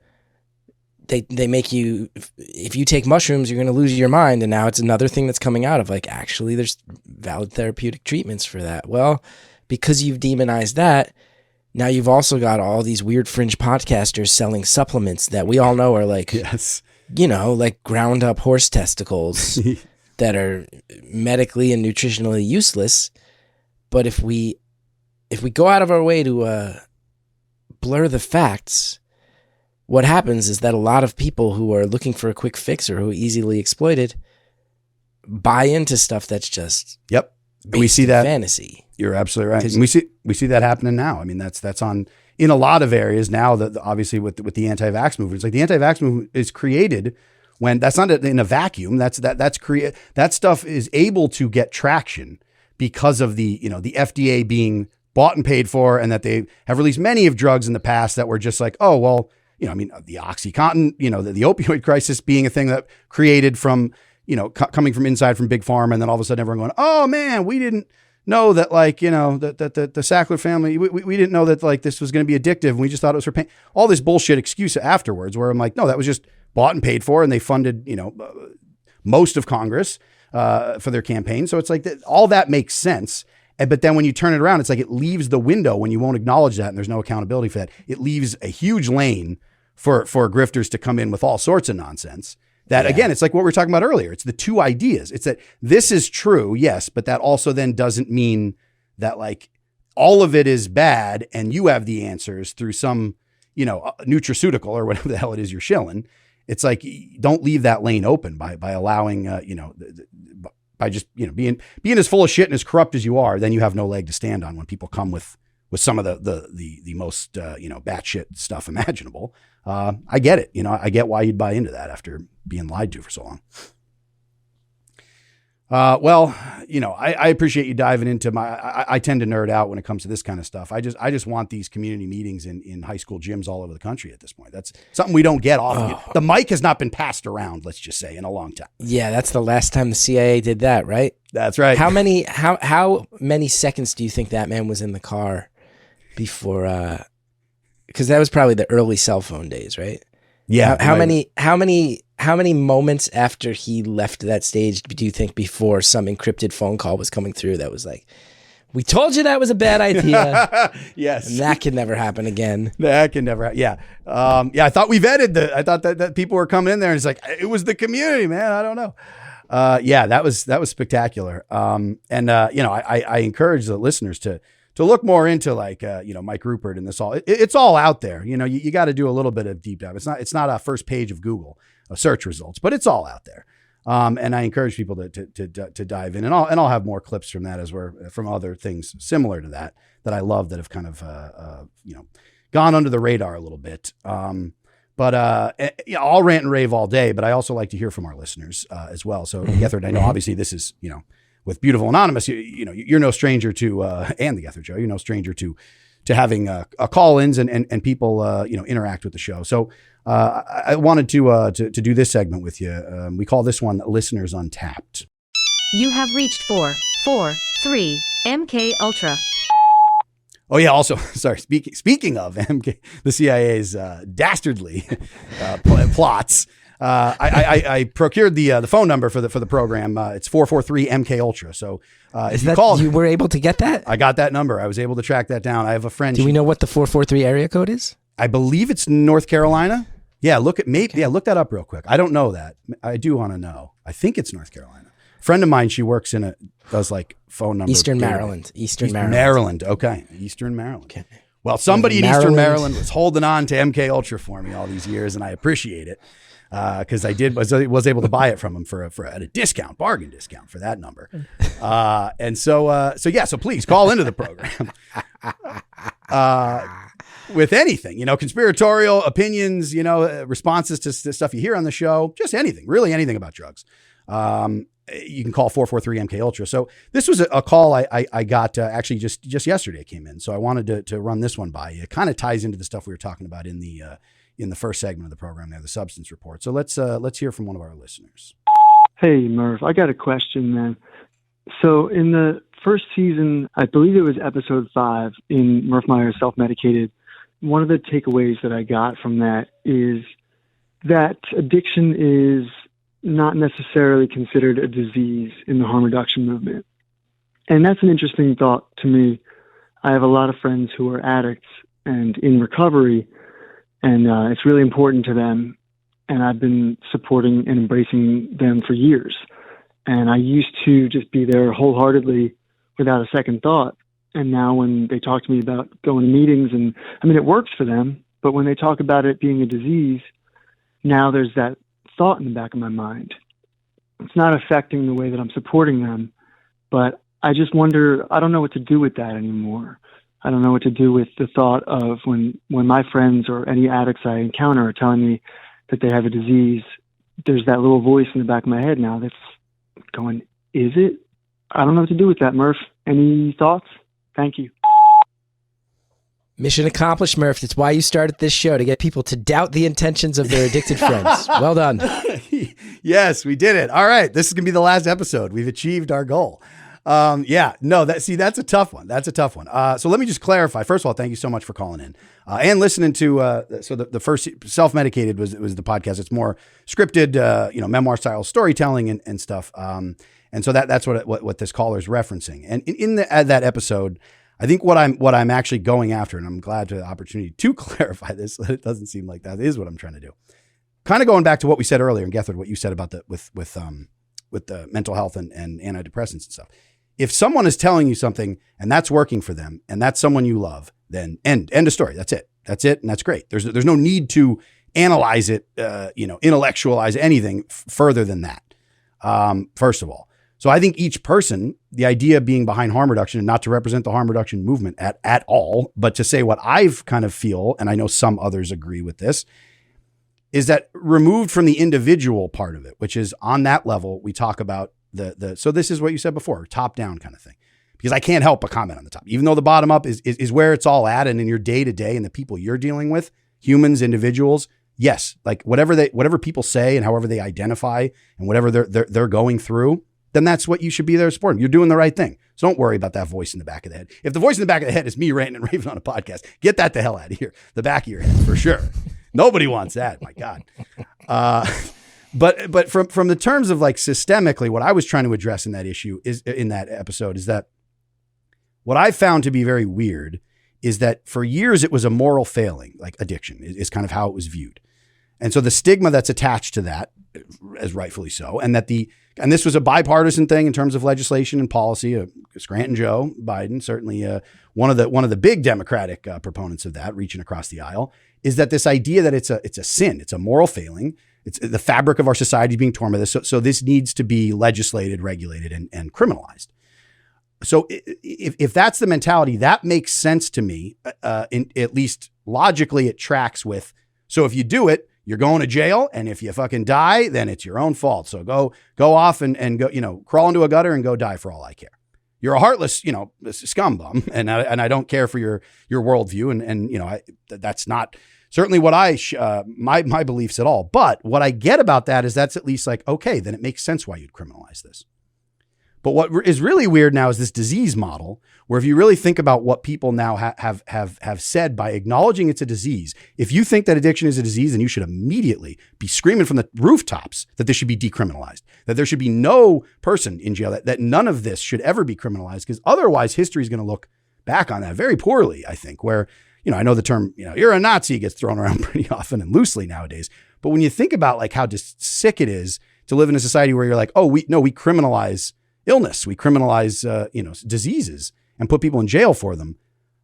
they make you, if you take mushrooms, you're going to lose your mind. And now it's another thing that's coming out of like, actually, there's valid therapeutic treatments for that. Well, because you've demonized that, now you've also got all these weird fringe podcasters selling supplements that we all know are like, yes, you know, like ground up horse testicles that are medically and nutritionally useless. But if we go out of our way to blur the facts, what happens is that a lot of people who are looking for a quick fix or who are easily exploited buy into stuff that's just we see that fantasy. You're absolutely right. And we see that happening now. I mean, that's on in a lot of areas now. That obviously with the anti-vax movement, it's like the anti-vax movement is created when that's not in a vacuum. That stuff is able to get traction because of the FDA being bought and paid for, and that they have released many of drugs in the past that were just like, oh well, the OxyContin, the opioid crisis being a thing that created from coming from inside from Big Pharma, and then all of a sudden everyone going, oh man, we didn't know that the Sackler family, we didn't know that like this was going to be addictive, and we just thought it was for pain. All this bullshit excuse afterwards where I'm like, no, that was just bought and paid for, and they funded most of Congress for their campaign. So it's like all that makes sense. But then when you turn it around, it's like it leaves the window when you won't acknowledge that and there's no accountability for that. It leaves a huge lane for grifters to come in with all sorts of nonsense. That again, it's like what we were talking about earlier. It's the two ideas. It's that this is true, yes, but that also then doesn't mean that like all of it is bad and you have the answers through some, nutraceutical or whatever the hell it is you're shilling. It's like, don't leave that lane open by allowing, by just, being as full of shit and as corrupt as you are, then you have no leg to stand on when people come with some of the most, batshit stuff imaginable. I get it. I get why you'd buy into that after being lied to for so long. I appreciate you diving into I tend to nerd out when it comes to this kind of stuff. I just want these community meetings in high school gyms all over the country at this point. That's something we don't get often. The mic has not been passed around, let's just say, in a long time. Yeah, that's the last time the CIA did that, right? That's right. How many seconds do you think that man was in the car before, because that was probably the early cell phone days, right? Yeah. How many moments after he left that stage do you think before some encrypted phone call was coming through that was like, we told you that was a bad idea? Yes. And that can never happen again. That can never happen. Yeah. I thought we vetted I thought that people were coming in there and it's like, it was the community, man. I don't know. That was spectacular. I encourage the listeners to look more into like, Mike Rupert and this all, it's all out there. You got to do a little bit of deep dive. It's not a first page of Google search results, but it's all out there. And I encourage people to dive in, and I'll have more clips from that from other things similar to that I love that have kind of, gone under the radar a little bit. I'll rant and rave all day, but I also like to hear from our listeners as well. So Gethard, I know obviously this is, with Beautiful Anonymous, you're no stranger to, and the Gethard Show, you're no stranger to having call-ins and people, interact with the show. So I wanted to do this segment with you. We call this one Listeners Untapped. You have reached 443 MK Ultra. Oh yeah. Also, sorry. Speaking of MK, the CIA's dastardly plots. I procured the phone number for the program. It's 443 MK Ultra. So if you call, you were able to get that? I got that number. I was able to track that down. I have a friend. Do we know what the 443 area code is? I believe it's North Carolina. Yeah, look that up real quick. I don't know that. I do want to know. I think it's North Carolina. A friend of mine, she works does like phone number. Eastern Maryland. Okay. Eastern Maryland. Okay. Well, somebody in Eastern Maryland was holding on to MK Ultra for me all these years, and I appreciate it. because I was able to buy it from him for at a discount, bargain discount for that number. And so please call into the program. With anything, conspiratorial opinions, responses to stuff you hear on the show, just anything, really anything about drugs. You can call 443-MK-ULTRA. So this was a call I got actually just yesterday. It came in. So I wanted to run this one by you. It kind of ties into the stuff we were talking about in the first segment of the program there, the substance report. So let's hear from one of our listeners. Hey, Murph, I got a question, man. So in the first season, I believe it was episode 5 in Murph Meyer's Self-Medicated, one of the takeaways that I got from that is that addiction is not necessarily considered a disease in the harm reduction movement. And that's an interesting thought to me. I have a lot of friends who are addicts and in recovery, and it's really important to them. And I've been supporting and embracing them for years. And I used to just be there wholeheartedly without a second thought. And now when they talk to me about going to meetings, and I mean, it works for them, but when they talk about it being a disease, now there's that thought in the back of my mind. It's not affecting the way that I'm supporting them, but I just wonder, I don't know what to do with that anymore. I don't know what to do with the thought of when my friends or any addicts I encounter are telling me that they have a disease, there's that little voice in the back of my head now that's going, is it? I don't know what to do with that, Murph. Any thoughts? Thank you. Mission accomplished, Murph. That's why you started this show, to get people to doubt the intentions of their addicted friends. Well done. Yes, we did it. All right. This is going to be the last episode. We've achieved our goal. That's a tough one. That's a tough one. So let me just clarify. First of all, thank you so much for calling in and listening to, the first Self-Medicated was the podcast. It's more scripted, memoir style storytelling and stuff. And so that's what this caller is referencing. And in that episode, I think what I'm actually going after, and I'm glad to have the opportunity to clarify this, so it doesn't seem like that is what I'm trying to do. Kind of going back to what we said earlier, and Gethard, what you said about with the mental health and antidepressants and stuff. If someone is telling you something and that's working for them, and that's someone you love, then end of story. That's it. And that's great. There's no need to analyze it, intellectualize anything further than that. First of all. So I think each person, the idea being behind harm reduction, and not to represent the harm reduction movement at all, but to say what I've kind of feel, and I know some others agree with this, is that removed from the individual part of it, which is on that level, we talk about so this is what you said before, top down kind of thing, because I can't help but comment on the top, even though the bottom up is where it's all at. And in your day to day and the people you're dealing with, humans, individuals, yes, like whatever people say and however they identify and whatever they're going through, then that's what you should be there to support them. You're doing the right thing. So don't worry about that voice in the back of the head. If the voice in the back of the head is me ranting and raving on a podcast, get that the hell out of here. The back of your head, for sure. Nobody wants that. My God. But from the terms of like systemically, what I was trying to address in that issue in that episode is that what I found to be very weird is that for years it was a moral failing, like addiction is kind of how it was viewed. And so the stigma that's attached to that, as rightfully so, and this was a bipartisan thing in terms of legislation and policy. Scranton Joe Biden, certainly one of the big Democratic proponents of that, reaching across the aisle, is that this idea that it's a sin, it's a moral failing, it's the fabric of our society being torn by this. So this needs to be legislated, regulated, and criminalized. So if that's the mentality, that makes sense to me. At least logically, it tracks with. So if you do it, you're going to jail, and if you fucking die, then it's your own fault. So go off and go, crawl into a gutter and go die for all I care. You're a heartless, scum bum, and I don't care for your worldview, and that's not certainly what my beliefs at all. But what I get about that is that's at least like, okay, then it makes sense why you'd criminalize this. But what is really weird now is this disease model, where if you really think about what people now have said by acknowledging it's a disease, if you think that addiction is a disease, then you should immediately be screaming from the rooftops that this should be decriminalized, that there should be no person in jail, that none of this should ever be criminalized, because otherwise history is going to look back on that very poorly, I think, where, I know the term, you're a Nazi gets thrown around pretty often and loosely nowadays. But when you think about like how just sick it is to live in a society where you're like, oh, we criminalize illness, we criminalize, diseases and put people in jail for them.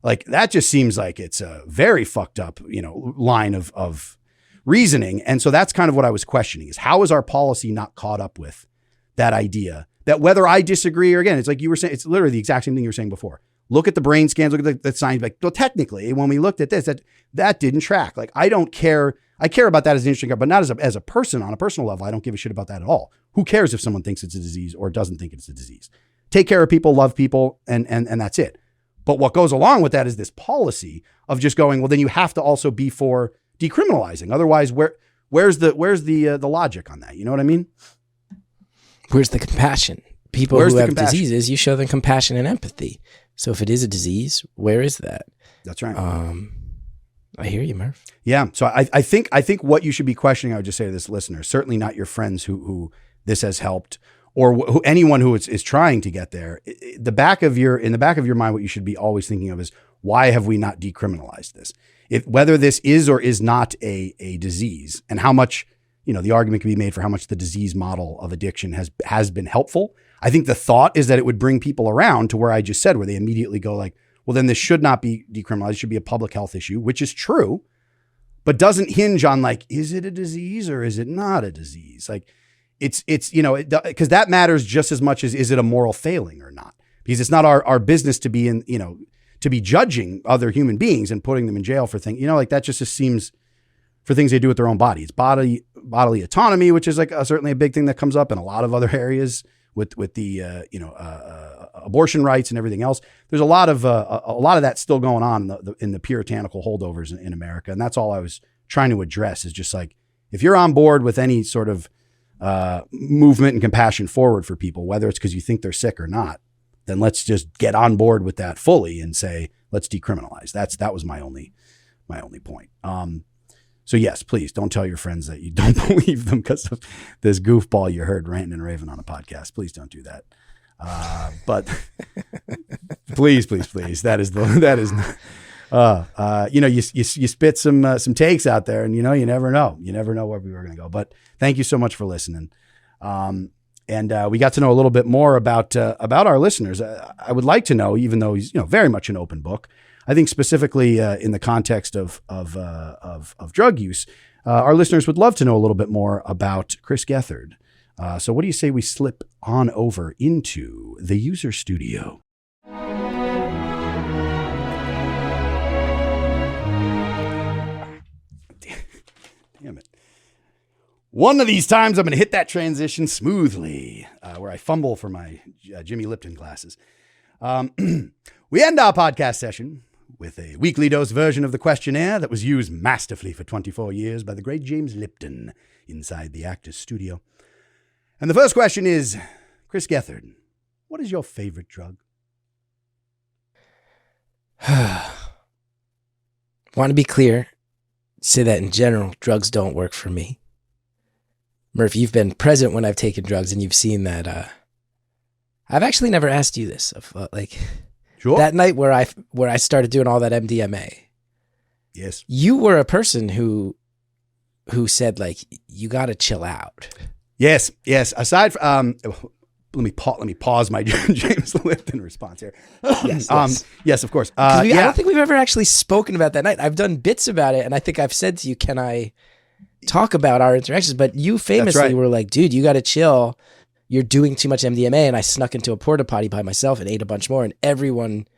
Like that just seems like it's a very fucked up, line of reasoning. And so that's kind of what I was questioning, is how is our policy not caught up with that idea that whether I disagree or, again, it's like you were saying, it's literally the exact same thing you were saying before. Look at the brain scans, look at the science. Like, well, technically, when we looked at this, that didn't track. Like, I don't care. I care about that as an interesting, but not as a person on a personal level. I don't give a shit about that at all. Who cares if someone thinks it's a disease or doesn't think it's a disease? Take care of people, love people, and that's it. But what goes along with that is this policy of just going, well, then you have to also be for decriminalizing. Otherwise, where's the logic on that? You know what I mean? Where's the compassion? People who have diseases, you show them compassion and empathy. So if it is a disease, where is that? That's right. I hear you, Murph. Yeah. So I think what you should be questioning, I would just say to this listener, certainly not your friends who this has helped, or anyone who is trying to get there. In the back of your mind, what you should be always thinking of is, why have we not decriminalized this? Whether this is or is not a disease, and how much, the argument can be made for how much the disease model of addiction has been helpful. I think the thought is that it would bring people around to where I just said, where they immediately go like, well, then this should not be decriminalized. It should be a public health issue, which is true, but doesn't hinge on like, is it a disease or is it not a disease? Like it's because that matters just as much as, is it a moral failing or not? Because it's not our business to be to be judging other human beings and putting them in jail for things, like that just seems, for things they do with their own body. It's bodily autonomy, which is like certainly a big thing that comes up in a lot of other areas with the abortion rights and everything else. There's a lot of that still going on in the puritanical holdovers in America, and that's all I was trying to address. Is just like, if you're on board with any sort of movement and compassion forward for people, whether it's because you think they're sick or not, then let's just get on board with that fully and say, let's decriminalize. That was my only point. So yes, please don't tell your friends that you don't believe them because of this goofball you heard ranting and raving on a podcast. Please don't do that. But please, that is not, you spit some takes out there, and you never know where we were going to go. But thank you so much for listening. And we got to know a little bit more about our listeners. I would like to know, even though he's very much an open book, I think specifically in the context of drug use, our listeners would love to know a little bit more about Chris Gethard. So what do you say we slip on over into the user studio? Damn it. One of these times I'm going to hit that transition smoothly, where I fumble for my Jimmy Lipton glasses. We end our podcast session with a weekly dose version of the questionnaire that was used masterfully for 24 years by the great James Lipton inside the Actors Studio. And the first question is, Chris Gethard, what is your favorite drug? Want to be clear, say that in general, drugs don't work for me. Murph, you've been present when I've taken drugs, and you've seen that. I've actually never asked you this. Sure. That night where I started doing all that MDMA. Yes. You were a person who said, like, you got to chill out. Yes. Aside from, let me pause my James Lipton response here. Yes, of course. I don't think we've ever actually spoken about that night. I've done bits about it, and I think I've said to you, can I talk about our interactions? But you famously were like, dude, you got to chill. You're doing too much MDMA. And I snuck into a porta potty by myself and ate a bunch more. And everyone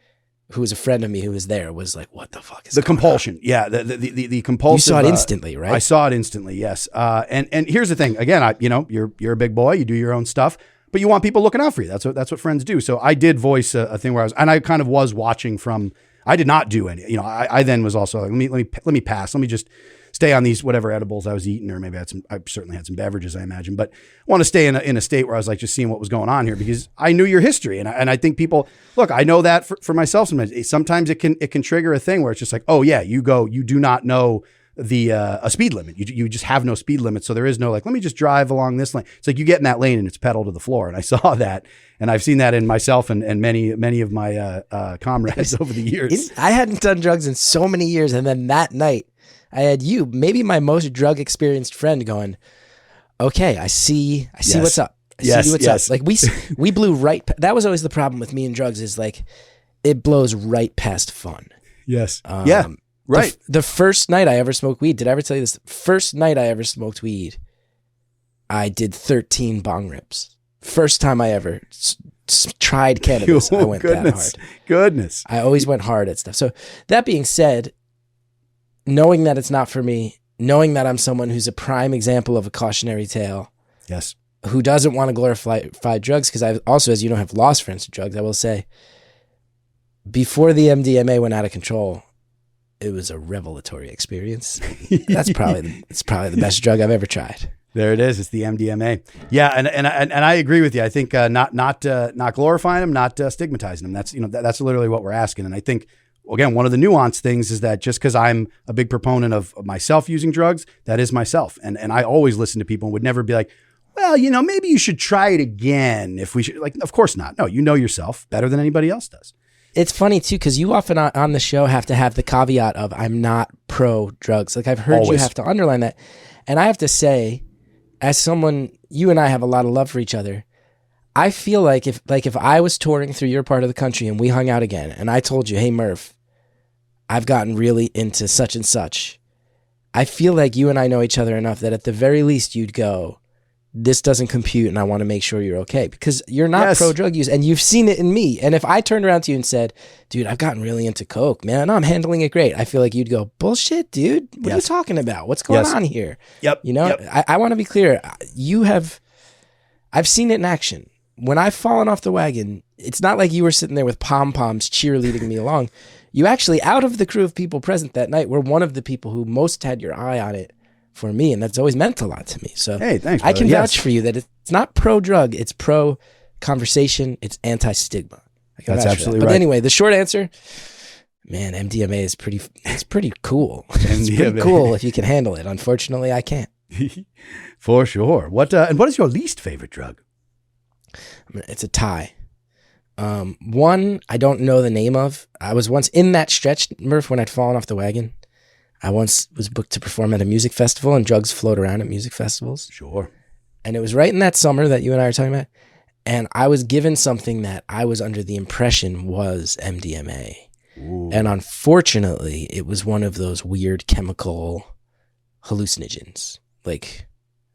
who was a friend of me who was there was like, what the fuck is the compulsion? On? Yeah. The compulsive. You saw it instantly, right? I saw it instantly. Yes. And here's the thing, again, you're a big boy, you do your own stuff, but you want people looking out for you. That's what friends do. So I did voice a thing where I kind of was watching from, I did not do any, I then was also like, let me pass. Let me just stay on these whatever edibles I was eating, or maybe I certainly had some beverages, I imagine, but I want to stay in a state where I was like just seeing what was going on here, because I knew your history. And I think people, look, I know that for myself, sometimes it can trigger a thing where it's just like, oh yeah, you do not know a speed limit. You just have no speed limit. So there is no like, let me just drive along this lane. It's like you get in that lane and it's pedal to the floor. And I saw that, and I've seen that in myself and many of my comrades over the years. I hadn't done drugs in so many years. And then that night I had you, maybe my most drug experienced friend, going, okay, I see what's up. I see what's up. Like we blew right. That was always the problem with me and drugs, is like, it blows right past fun. Yes. Right. The first night I ever smoked weed, did I ever tell you this? First night I ever smoked weed, I did 13 bong rips. First time I ever tried cannabis, I went that hard. Goodness. I always went hard at stuff. So that being said, knowing that it's not for me, knowing that I'm someone who's a prime example of a cautionary tale, yes, who doesn't want to glorify drugs, because I also, as you know, have lost friends to drugs, I will say, before the MDMA went out of control, it was a revelatory experience. It's probably the best drug I've ever tried. There it is. It's the MDMA. Yeah, and I agree with you. I think not glorifying them, not stigmatizing them. That's literally what we're asking. And I think, again, one of the nuanced things is that just because I'm a big proponent of myself using drugs, that is myself. And I always listen to people and would never be like, well, maybe you should try it again. If we should, like, of course not. No, you know yourself better than anybody else does. It's funny too, because you often on the show have to have the caveat of I'm not pro drugs. Like I've heard Always. You have to underline that. And I have to say, as someone, you and I have a lot of love for each other. I feel like if I was touring through your part of the country and we hung out again and I told you, hey Murph, I've gotten really into such and such, I feel like you and I know each other enough that at the very least you'd go, this doesn't compute and I want to make sure you're okay, because you're not pro drug use and you've seen it in me. And if I turned around to you and said, dude, I've gotten really into coke, man, no, I'm handling it great, I feel like you'd go, bullshit, dude, what are you talking about? What's going on here? Yep. I want to be clear. I've seen it in action. When I've fallen off the wagon, it's not like you were sitting there with pom-poms cheerleading me along. You actually, out of the crew of people present that night, were one of the people who most had your eye on it for me, and that's always meant a lot to me. So hey, thanks, I brother. can vouch for you that it's not pro-drug, it's pro-conversation, it's anti-stigma. That's absolutely right. right. But anyway, the short answer, man, MDMA is pretty cool. It's pretty cool if you can handle it. Unfortunately, I can't. For sure. What is your least favorite drug? It's a tie. One I don't know the name of. I was once in that stretch, Murph, when I'd fallen off the wagon. I once was booked to perform at a music festival, and drugs float around at music festivals. Sure. And it was right in that summer that you and I were talking about. And I was given something that I was under the impression was MDMA. Ooh. And unfortunately, it was one of those weird chemical hallucinogens. Like,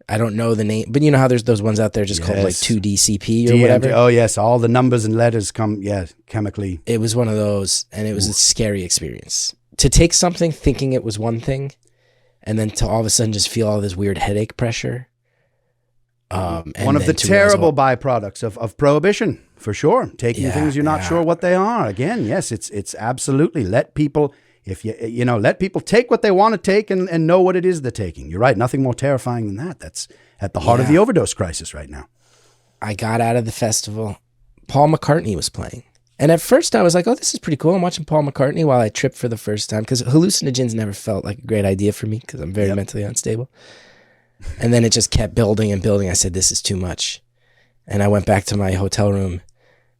I don't know the name, but you know how there's those ones out there just called like 2DCP or whatever? Oh, yes. All the numbers and letters come, chemically. It was one of those, and it was a scary experience. To take something thinking it was one thing, and then to all of a sudden just feel all this weird headache pressure. One of the terrible byproducts of prohibition, for sure. Taking things you're not sure what they are. Again, yes, it's absolutely let people, if let people take what they want to take and know what it is they're taking. You're right. Nothing more terrifying than that. That's at the heart of the overdose crisis right now. I got out of the festival. Paul McCartney was playing. And at first I was like, oh, this is pretty cool. I'm watching Paul McCartney while I tripped for the first time, because hallucinogens never felt like a great idea for me because I'm very mentally unstable. And then it just kept building and building. I said, this is too much. And I went back to my hotel room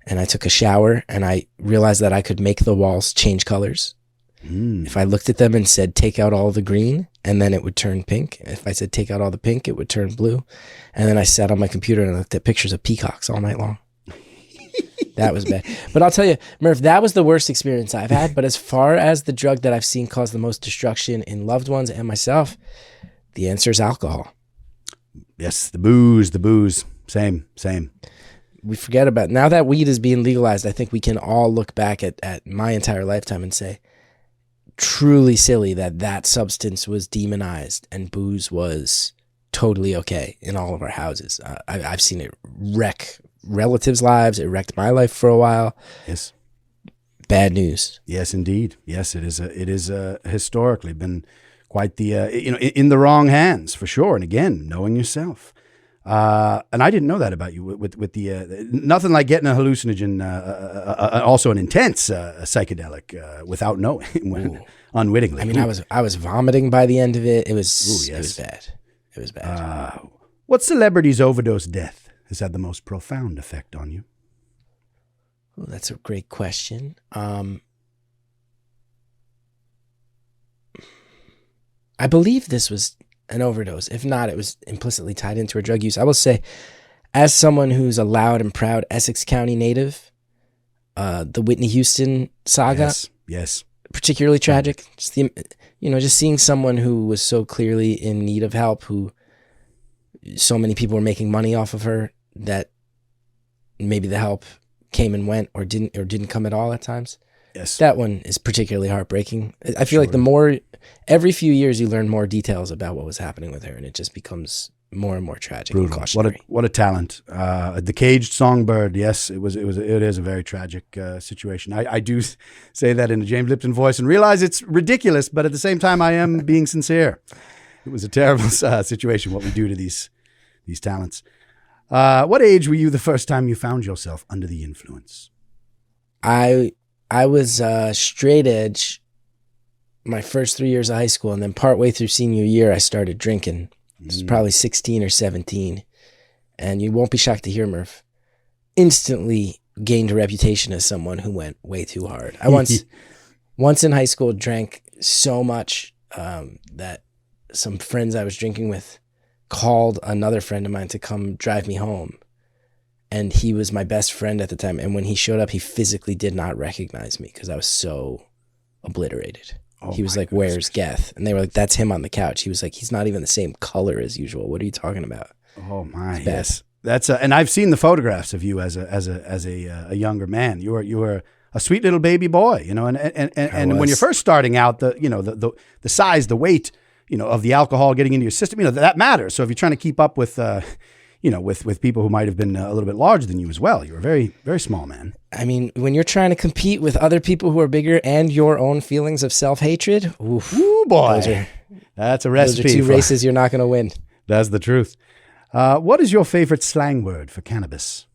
and I took a shower, and I realized that I could make the walls change colors. If I looked at them and said, take out all the green, and then it would turn pink. If I said, take out all the pink, it would turn blue. And then I sat on my computer and I looked at pictures of peacocks all night long. That was bad. But I'll tell you, Murph, that was the worst experience I've had. But as far as the drug that I've seen cause the most destruction in loved ones and myself, the answer is alcohol. Yes, the booze. Same. We forget about, now that weed is being legalized, I think we can all look back at my entire lifetime and say, truly silly that substance was demonized and booze was totally okay in all of our houses. I've seen it wreck relatives' lives. It wrecked my life for a while. Yes. Bad news. Yes, indeed. Yes, it is historically been quite the, in the wrong hands for sure. And again, knowing yourself. And I didn't know that about you with the, nothing like getting a hallucinogen, also an intense psychedelic without knowing, unwittingly. I mean, I was vomiting by the end of it. It was bad. It was bad. What celebrity's overdose death has had the most profound effect on you? Oh, that's a great question. I believe this was an overdose. If not, it was implicitly tied into her drug use. I will say, as someone who's a loud and proud Essex County native, the Whitney Houston saga, yes, particularly tragic. Just just seeing someone who was so clearly in need of help, who so many people were making money off of her, that maybe the help came and went or didn't come at all at times. Yes. That one is particularly heartbreaking. I feel like every few years you learn more details about what was happening with her, and it just becomes more and more tragic. Brutal. And cautionary. What a talent. The caged songbird. Yes, it is a very tragic situation. I do say that in a James Lipton voice and realize it's ridiculous, but at the same time I am being sincere. It was a terrible situation, what we do to these talents. What age were you the first time you found yourself under the influence? I was straight edge my first 3 years of high school, and then partway through senior year, I started drinking. It was probably 16 or 17. And you won't be shocked to hear, Murph, instantly gained a reputation as someone who went way too hard. I once in high school drank so much that some friends I was drinking with called another friend of mine to come drive me home. And he was my best friend at the time. And when he showed up, he physically did not recognize me because I was so obliterated. Oh, he was like, "Where's Geth?" And they were like, "That's him on the couch." He was like, "He's not even the same color as usual. What are you talking about?" Oh my, yes. That's and I've seen the photographs of you as a younger man. You were a sweet little baby boy, and when you're first starting out, the size, the weight, of the alcohol getting into your system, that matters. So if you're trying to keep up with with people who might have been a little bit larger than you as well, you're a very, very small man. I mean, when you're trying to compete with other people who are bigger and your own feelings of self-hatred, ooh boy, that's a recipe. Those are two races you're not going to win. That's the truth. What is your favorite slang word for cannabis?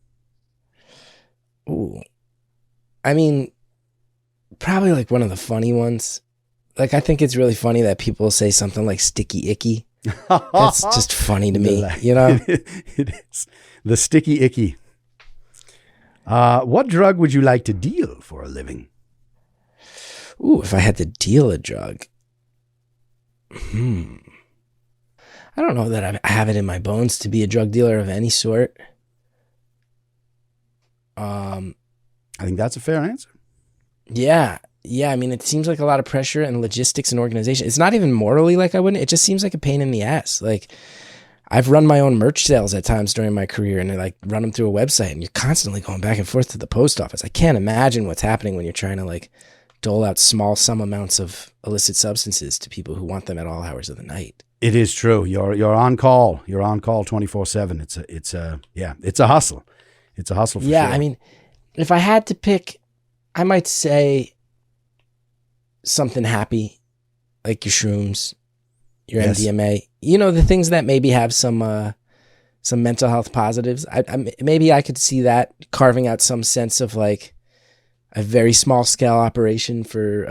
Ooh, I mean, probably like one of the funny ones. Like, I think it's really funny that people say something like sticky icky. That's just funny to me, It is. The sticky icky. What drug would you like to deal for a living? Ooh, if I had to deal a drug. I don't know that I have it in my bones to be a drug dealer of any sort. I think that's a fair answer. Yeah. I mean, it seems like a lot of pressure and logistics and organization. It's not even morally like I wouldn't. It just seems like a pain in the ass. Like, I've run my own merch sales at times during my career, and I like run them through a website, and you're constantly going back and forth to the post office. I can't imagine what's happening when you're trying to like dole out small sum amounts of illicit substances to people who want them at all hours of the night. It is true. You're on call. You're on call 24/7. It's a hustle. It's a hustle for sure. I mean, if I had to pick, I might say something happy, like your shrooms, your MDMA. The things that maybe have some mental health positives. Maybe I could see that carving out some sense of like a very small scale operation for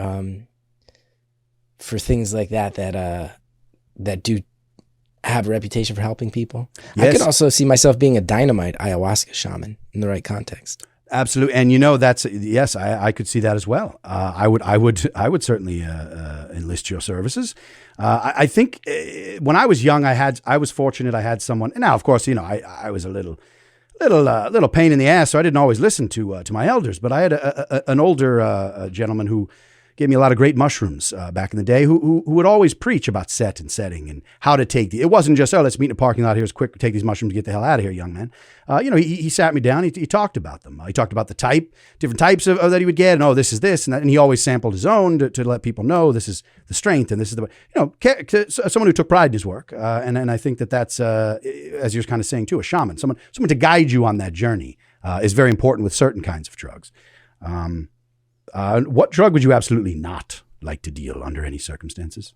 things like that do have a reputation for helping people. Yes. I could also see myself being a dynamite ayahuasca shaman in the right context. Absolutely, and that's yes, I could see that as well. I would certainly enlist your services. I think when I was young, I was fortunate. I had someone. Now, of course, I was a little pain in the ass, so I didn't always listen to my elders. But I had an older gentleman who gave me a lot of great mushrooms back in the day, who would always preach about set and setting and how to take it wasn't just, let's meet in a parking lot, here's quick, take these mushrooms, get the hell out of here, young man. He sat me down, he talked about them. He talked about the different types of that he would get, and this is this, and that, and he always sampled his own to let people know this is the strength, and this is the, someone who took pride in his work. And I think that's, as you're kind of saying too, a shaman, someone to guide you on that journey is very important with certain kinds of drugs. What drug would you absolutely not like to deal under any circumstances?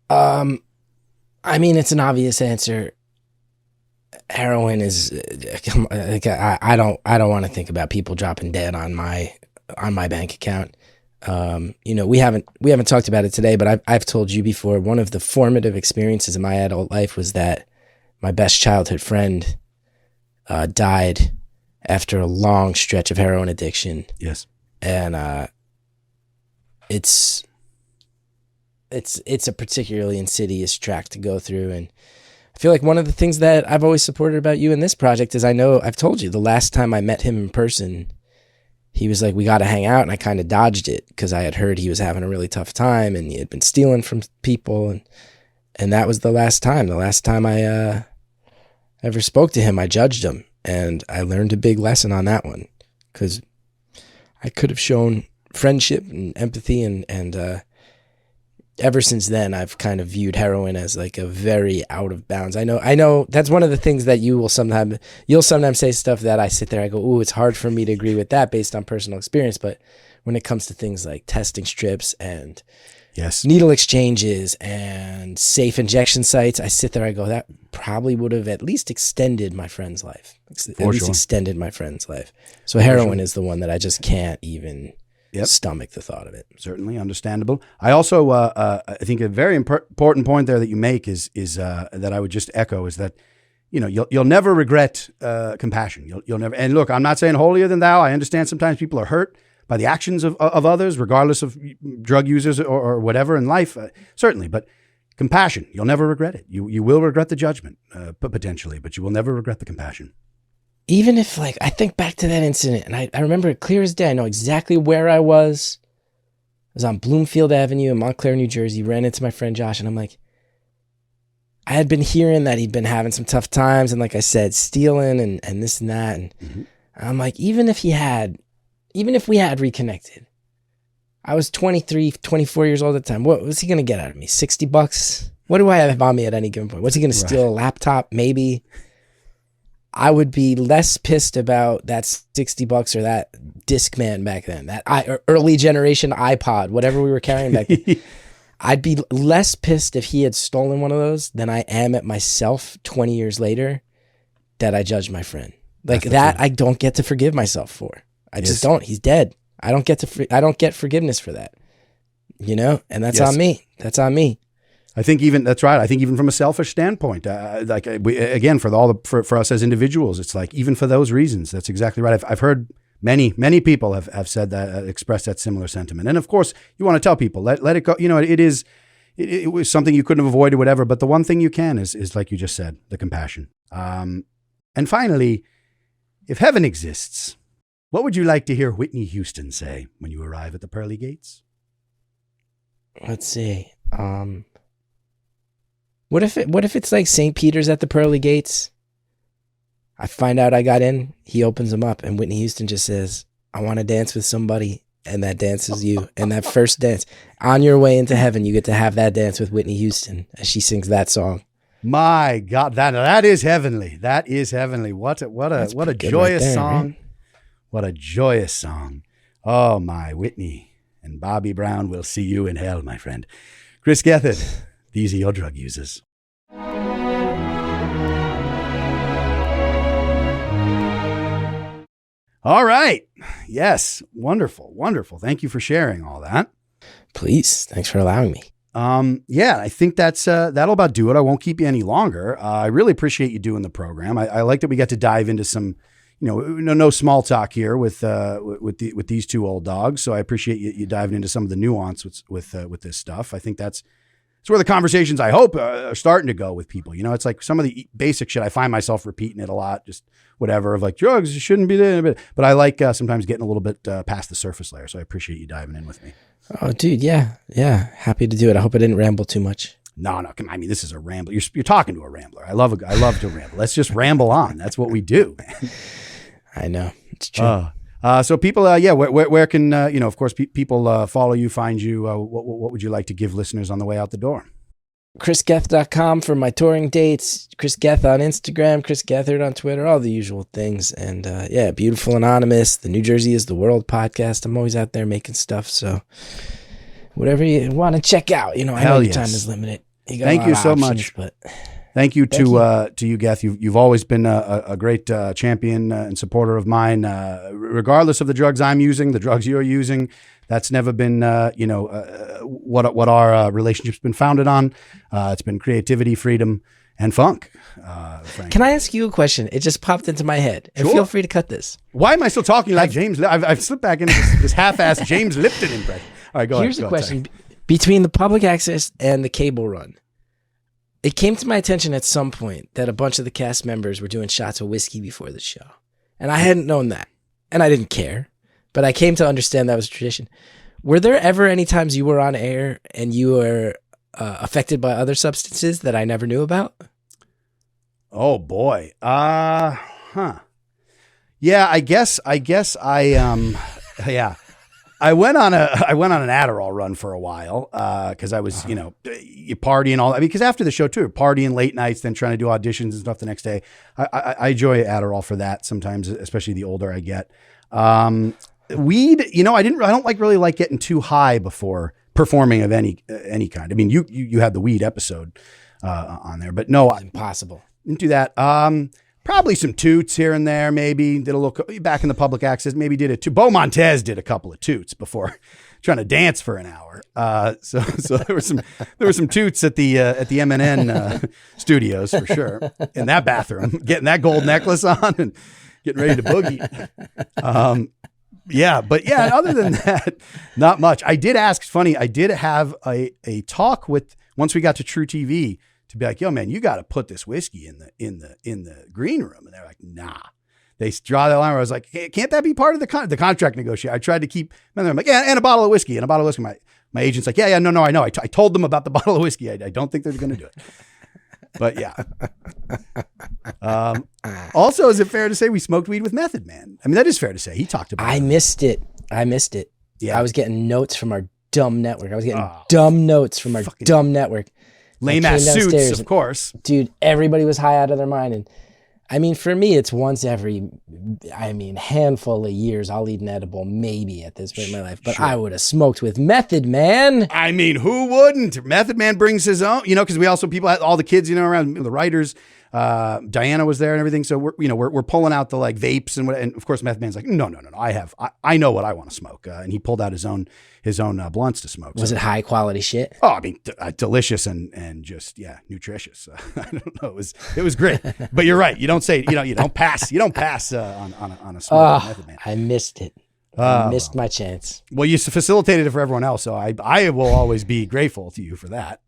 I mean, it's an obvious answer. Heroin is like, I don't want to think about people dropping dead on my bank account. We haven't talked about it today, but I've told you before, one of the formative experiences in my adult life was that my best childhood friend died after a long stretch of heroin addiction. Yes. And it's a particularly insidious track to go through. And I feel like one of the things that I've always supported about you in this project is, I know I've told you the last time I met him in person, he was like, we got to hang out. And I kind of dodged it because I had heard he was having a really tough time and he had been stealing from people. And that was the last time. The last time I ever spoke to him, I judged him. And I learned a big lesson on that one because I could have shown friendship and empathy. And ever since then, I've kind of viewed heroin as like a very out of bounds. I know that's one of the things that you'll sometimes say stuff that I sit there, I go, ooh, it's hard for me to agree with that based on personal experience. But when it comes to things like testing strips and needle exchanges and safe injection sites, I sit there, I go, that probably would have at least extended my friend's life. Extended my friend's life. So heroin is the one that I just can't even stomach the thought of it. Certainly understandable. I also, I think a very important point there that you make is that I would just echo is that, you know, you'll never regret compassion. You'll never, and look, I'm not saying holier than thou. I understand sometimes people are hurt by the actions of others, regardless of drug users or whatever in life, certainly. But compassion, you'll never regret it. You will regret the judgment, potentially, but you will never regret the compassion. Even if, like, I think back to that incident, and I remember it clear as day. I know exactly where I was. I was on Bloomfield Avenue in Montclair, New Jersey, ran into my friend Josh, and I'm like, I had been hearing that he'd been having some tough times, and like I said, stealing and this and that, and I'm like, even if we had reconnected, I was 23, 24 years old at the time. What was he going to get out of me? $60? What do I have on me at any given point? What's he going to steal? A laptop? Maybe. I would be less pissed about that $60 or that Discman back then, that early generation iPod, whatever we were carrying back then. I'd be less pissed if he had stolen one of those than I am at myself 20 years later that I judged my friend. Like that, I don't get to forgive myself for. I just don't. He's dead. I don't get forgiveness for that. You know, and that's on me. That's on me. I think that's right. I think even from a selfish standpoint, again, for us as individuals, it's like, even for those reasons, that's exactly right. I've heard many people have said that, expressed that similar sentiment. And of course you want to tell people, let it go. You know, it was something you couldn't have avoided, whatever. But the one thing you can is like you just said, the compassion. And finally, if heaven exists, what would you like to hear Whitney Houston say when you arrive at the pearly gates? Let's see. What if it's like St. Peter's at the pearly gates? I find out I got in, he opens them up, and Whitney Houston just says, I want to dance with somebody, and that dance is you. And that first dance, on your way into heaven, you get to have that dance with Whitney Houston as she sings that song. My God, that is heavenly. That is heavenly. What a joyous song. Right? What a joyous song. Oh my, Whitney and Bobby Brown will see you in hell, my friend. Chris Gethard, these are your drug users. All right. Yes. Wonderful. Wonderful. Thank you for sharing all that. Please. Thanks for allowing me. Yeah, I think that'll about do it. I won't keep you any longer. I really appreciate you doing the program. I like that we got to dive into some, no small talk here with these two old dogs. So I appreciate you diving into some of the nuance with this stuff. I think it's where the conversations, I hope, are starting to go with people. You know, it's like some of the basic shit, I find myself repeating it a lot, just whatever, of like, drugs shouldn't be there. But I like sometimes getting a little bit past the surface layer. So I appreciate you diving in with me. Oh, dude. Yeah. Happy to do it. I hope I didn't ramble too much. No. I mean, this is a ramble. You're talking to a rambler. I love to ramble. Let's just ramble on. That's what we do, man. I know. It's true. So people, where can, of course, people follow you, find you? What would you like to give listeners on the way out the door? ChrisGeth.com for my touring dates. Chris Geth on Instagram, Chris Gethard on Twitter, all the usual things. And Beautiful Anonymous, the New Jersey is the World podcast. I'm always out there making stuff. So whatever you want to check out, I know your time is limited. Thank you so much. But Thank you to you, Geth. You've always been a great champion and supporter of mine, regardless of the drugs I'm using, the drugs you're using. That's never been, what our relationship's been founded on. It's been creativity, freedom, and funk. Can I ask you a question? It just popped into my head. And feel free to cut this. Why am I still talking like James? I've slipped back into this half-assed James Lipton impression. All right, go ahead. Here's the question. Between the public access and the cable run, it came to my attention at some point that a bunch of the cast members were doing shots of whiskey before the show. And I hadn't known that. And I didn't care. but I came to understand that was a tradition. Were there ever any times you were on air and you were affected by other substances that I never knew about? Oh boy. Yeah, I guess I yeah. I went on an Adderall run for a while because I was, you partying all. I mean, because after the show too, partying late nights, then trying to do auditions and stuff the next day. I enjoy Adderall for that sometimes, especially the older I get. Weed, I don't really like getting too high before performing of any kind. I mean, you had the weed episode on there, but no, impossible. Didn't do that. Probably some toots here and there. Maybe did a little back in the public access. Maybe did a toot. Bo Montez did a couple of toots before trying to dance for an hour. So there were some toots at the MNN studios for sure. In that bathroom, getting that gold necklace on and getting ready to boogie. Yeah, but yeah. Other than that, not much. I did ask. It's funny. I did have a talk with once we got to True TV. To be like, yo, man, you got to put this whiskey in the green room, and they're like, nah. They draw the line. Where I was like, hey, can't that be part of the contract negotiation? I tried to keep. And I'm like, yeah, and a bottle of whiskey, My agent's like, yeah, no, I know. I told them about the bottle of whiskey. I don't think they're going to do it. But yeah. Also, is it fair to say we smoked weed with Method Man? I mean, that is fair to say. He talked about. I missed it. Yeah, I was getting notes from our dumb network. Dumb notes from our dumb network. Lame ass suits, of course. Dude, everybody was high out of their mind. And I mean, for me, it's once every, handful of years I'll eat an edible, maybe at this point in my life. But I would have smoked with Method Man. I mean, who wouldn't? Method Man brings his own, because we also, people had all the kids, around the writers. Diana was there and everything. So we're pulling out the like vapes and of course Method Man's like, no. I know what I want to smoke. And he pulled out his own blunts to smoke. Was it high quality shit? Oh, I mean, delicious and just, nutritious. I don't know. It was great, but you're right. You don't say, you don't pass on a smoke with Method Man. I missed it. I missed my chance. Well, you facilitated it for everyone else. So I will always be grateful to you for that.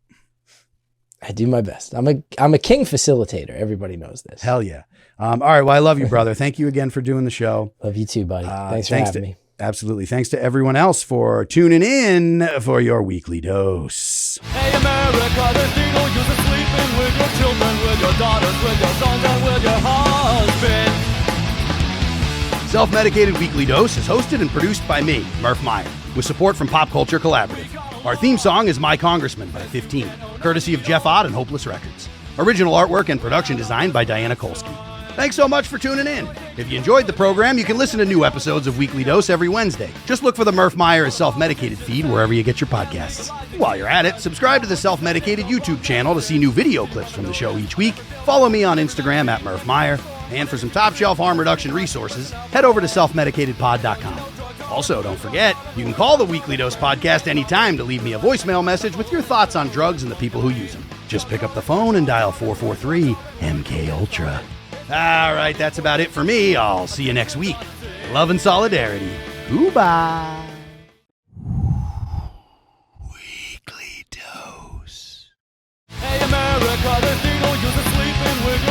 I do my best. I'm a king facilitator. Everybody knows this. Hell yeah. All right. Well, I love you, brother. Thank you again for doing the show. Love you too, buddy. Thanks for having me. Absolutely. Thanks to everyone else for tuning in for your weekly dose. Hey America, there's needle use of sleeping with your children, with your daughters, with your sons, and with your husband. Self-Medicated Weekly Dose is hosted and produced by me, Murph Meyer, with support from Pop Culture Collaborative. Our theme song is My Congressman by 15, courtesy of Jeff Ott and Hopeless Records. Original artwork and production design by Diana Kolsky. Thanks so much for tuning in. If you enjoyed the program, you can listen to new episodes of Weekly Dose every Wednesday. Just look for the Murph Meyer is Self-Medicated feed wherever you get your podcasts. While you're at it, subscribe to the Self-Medicated YouTube channel to see new video clips from the show each week. Follow me on Instagram at Murph Meyer. And for some top-shelf harm reduction resources, head over to selfmedicatedpod.com. Also, don't forget, you can call the Weekly Dose podcast anytime to leave me a voicemail message with your thoughts on drugs and the people who use them. Just pick up the phone and dial 443-MK-ULTRA. All right, that's about it for me. I'll see you next week. Love and solidarity. Goodbye. Weekly Dose. Hey America, there's needle use of sleeping with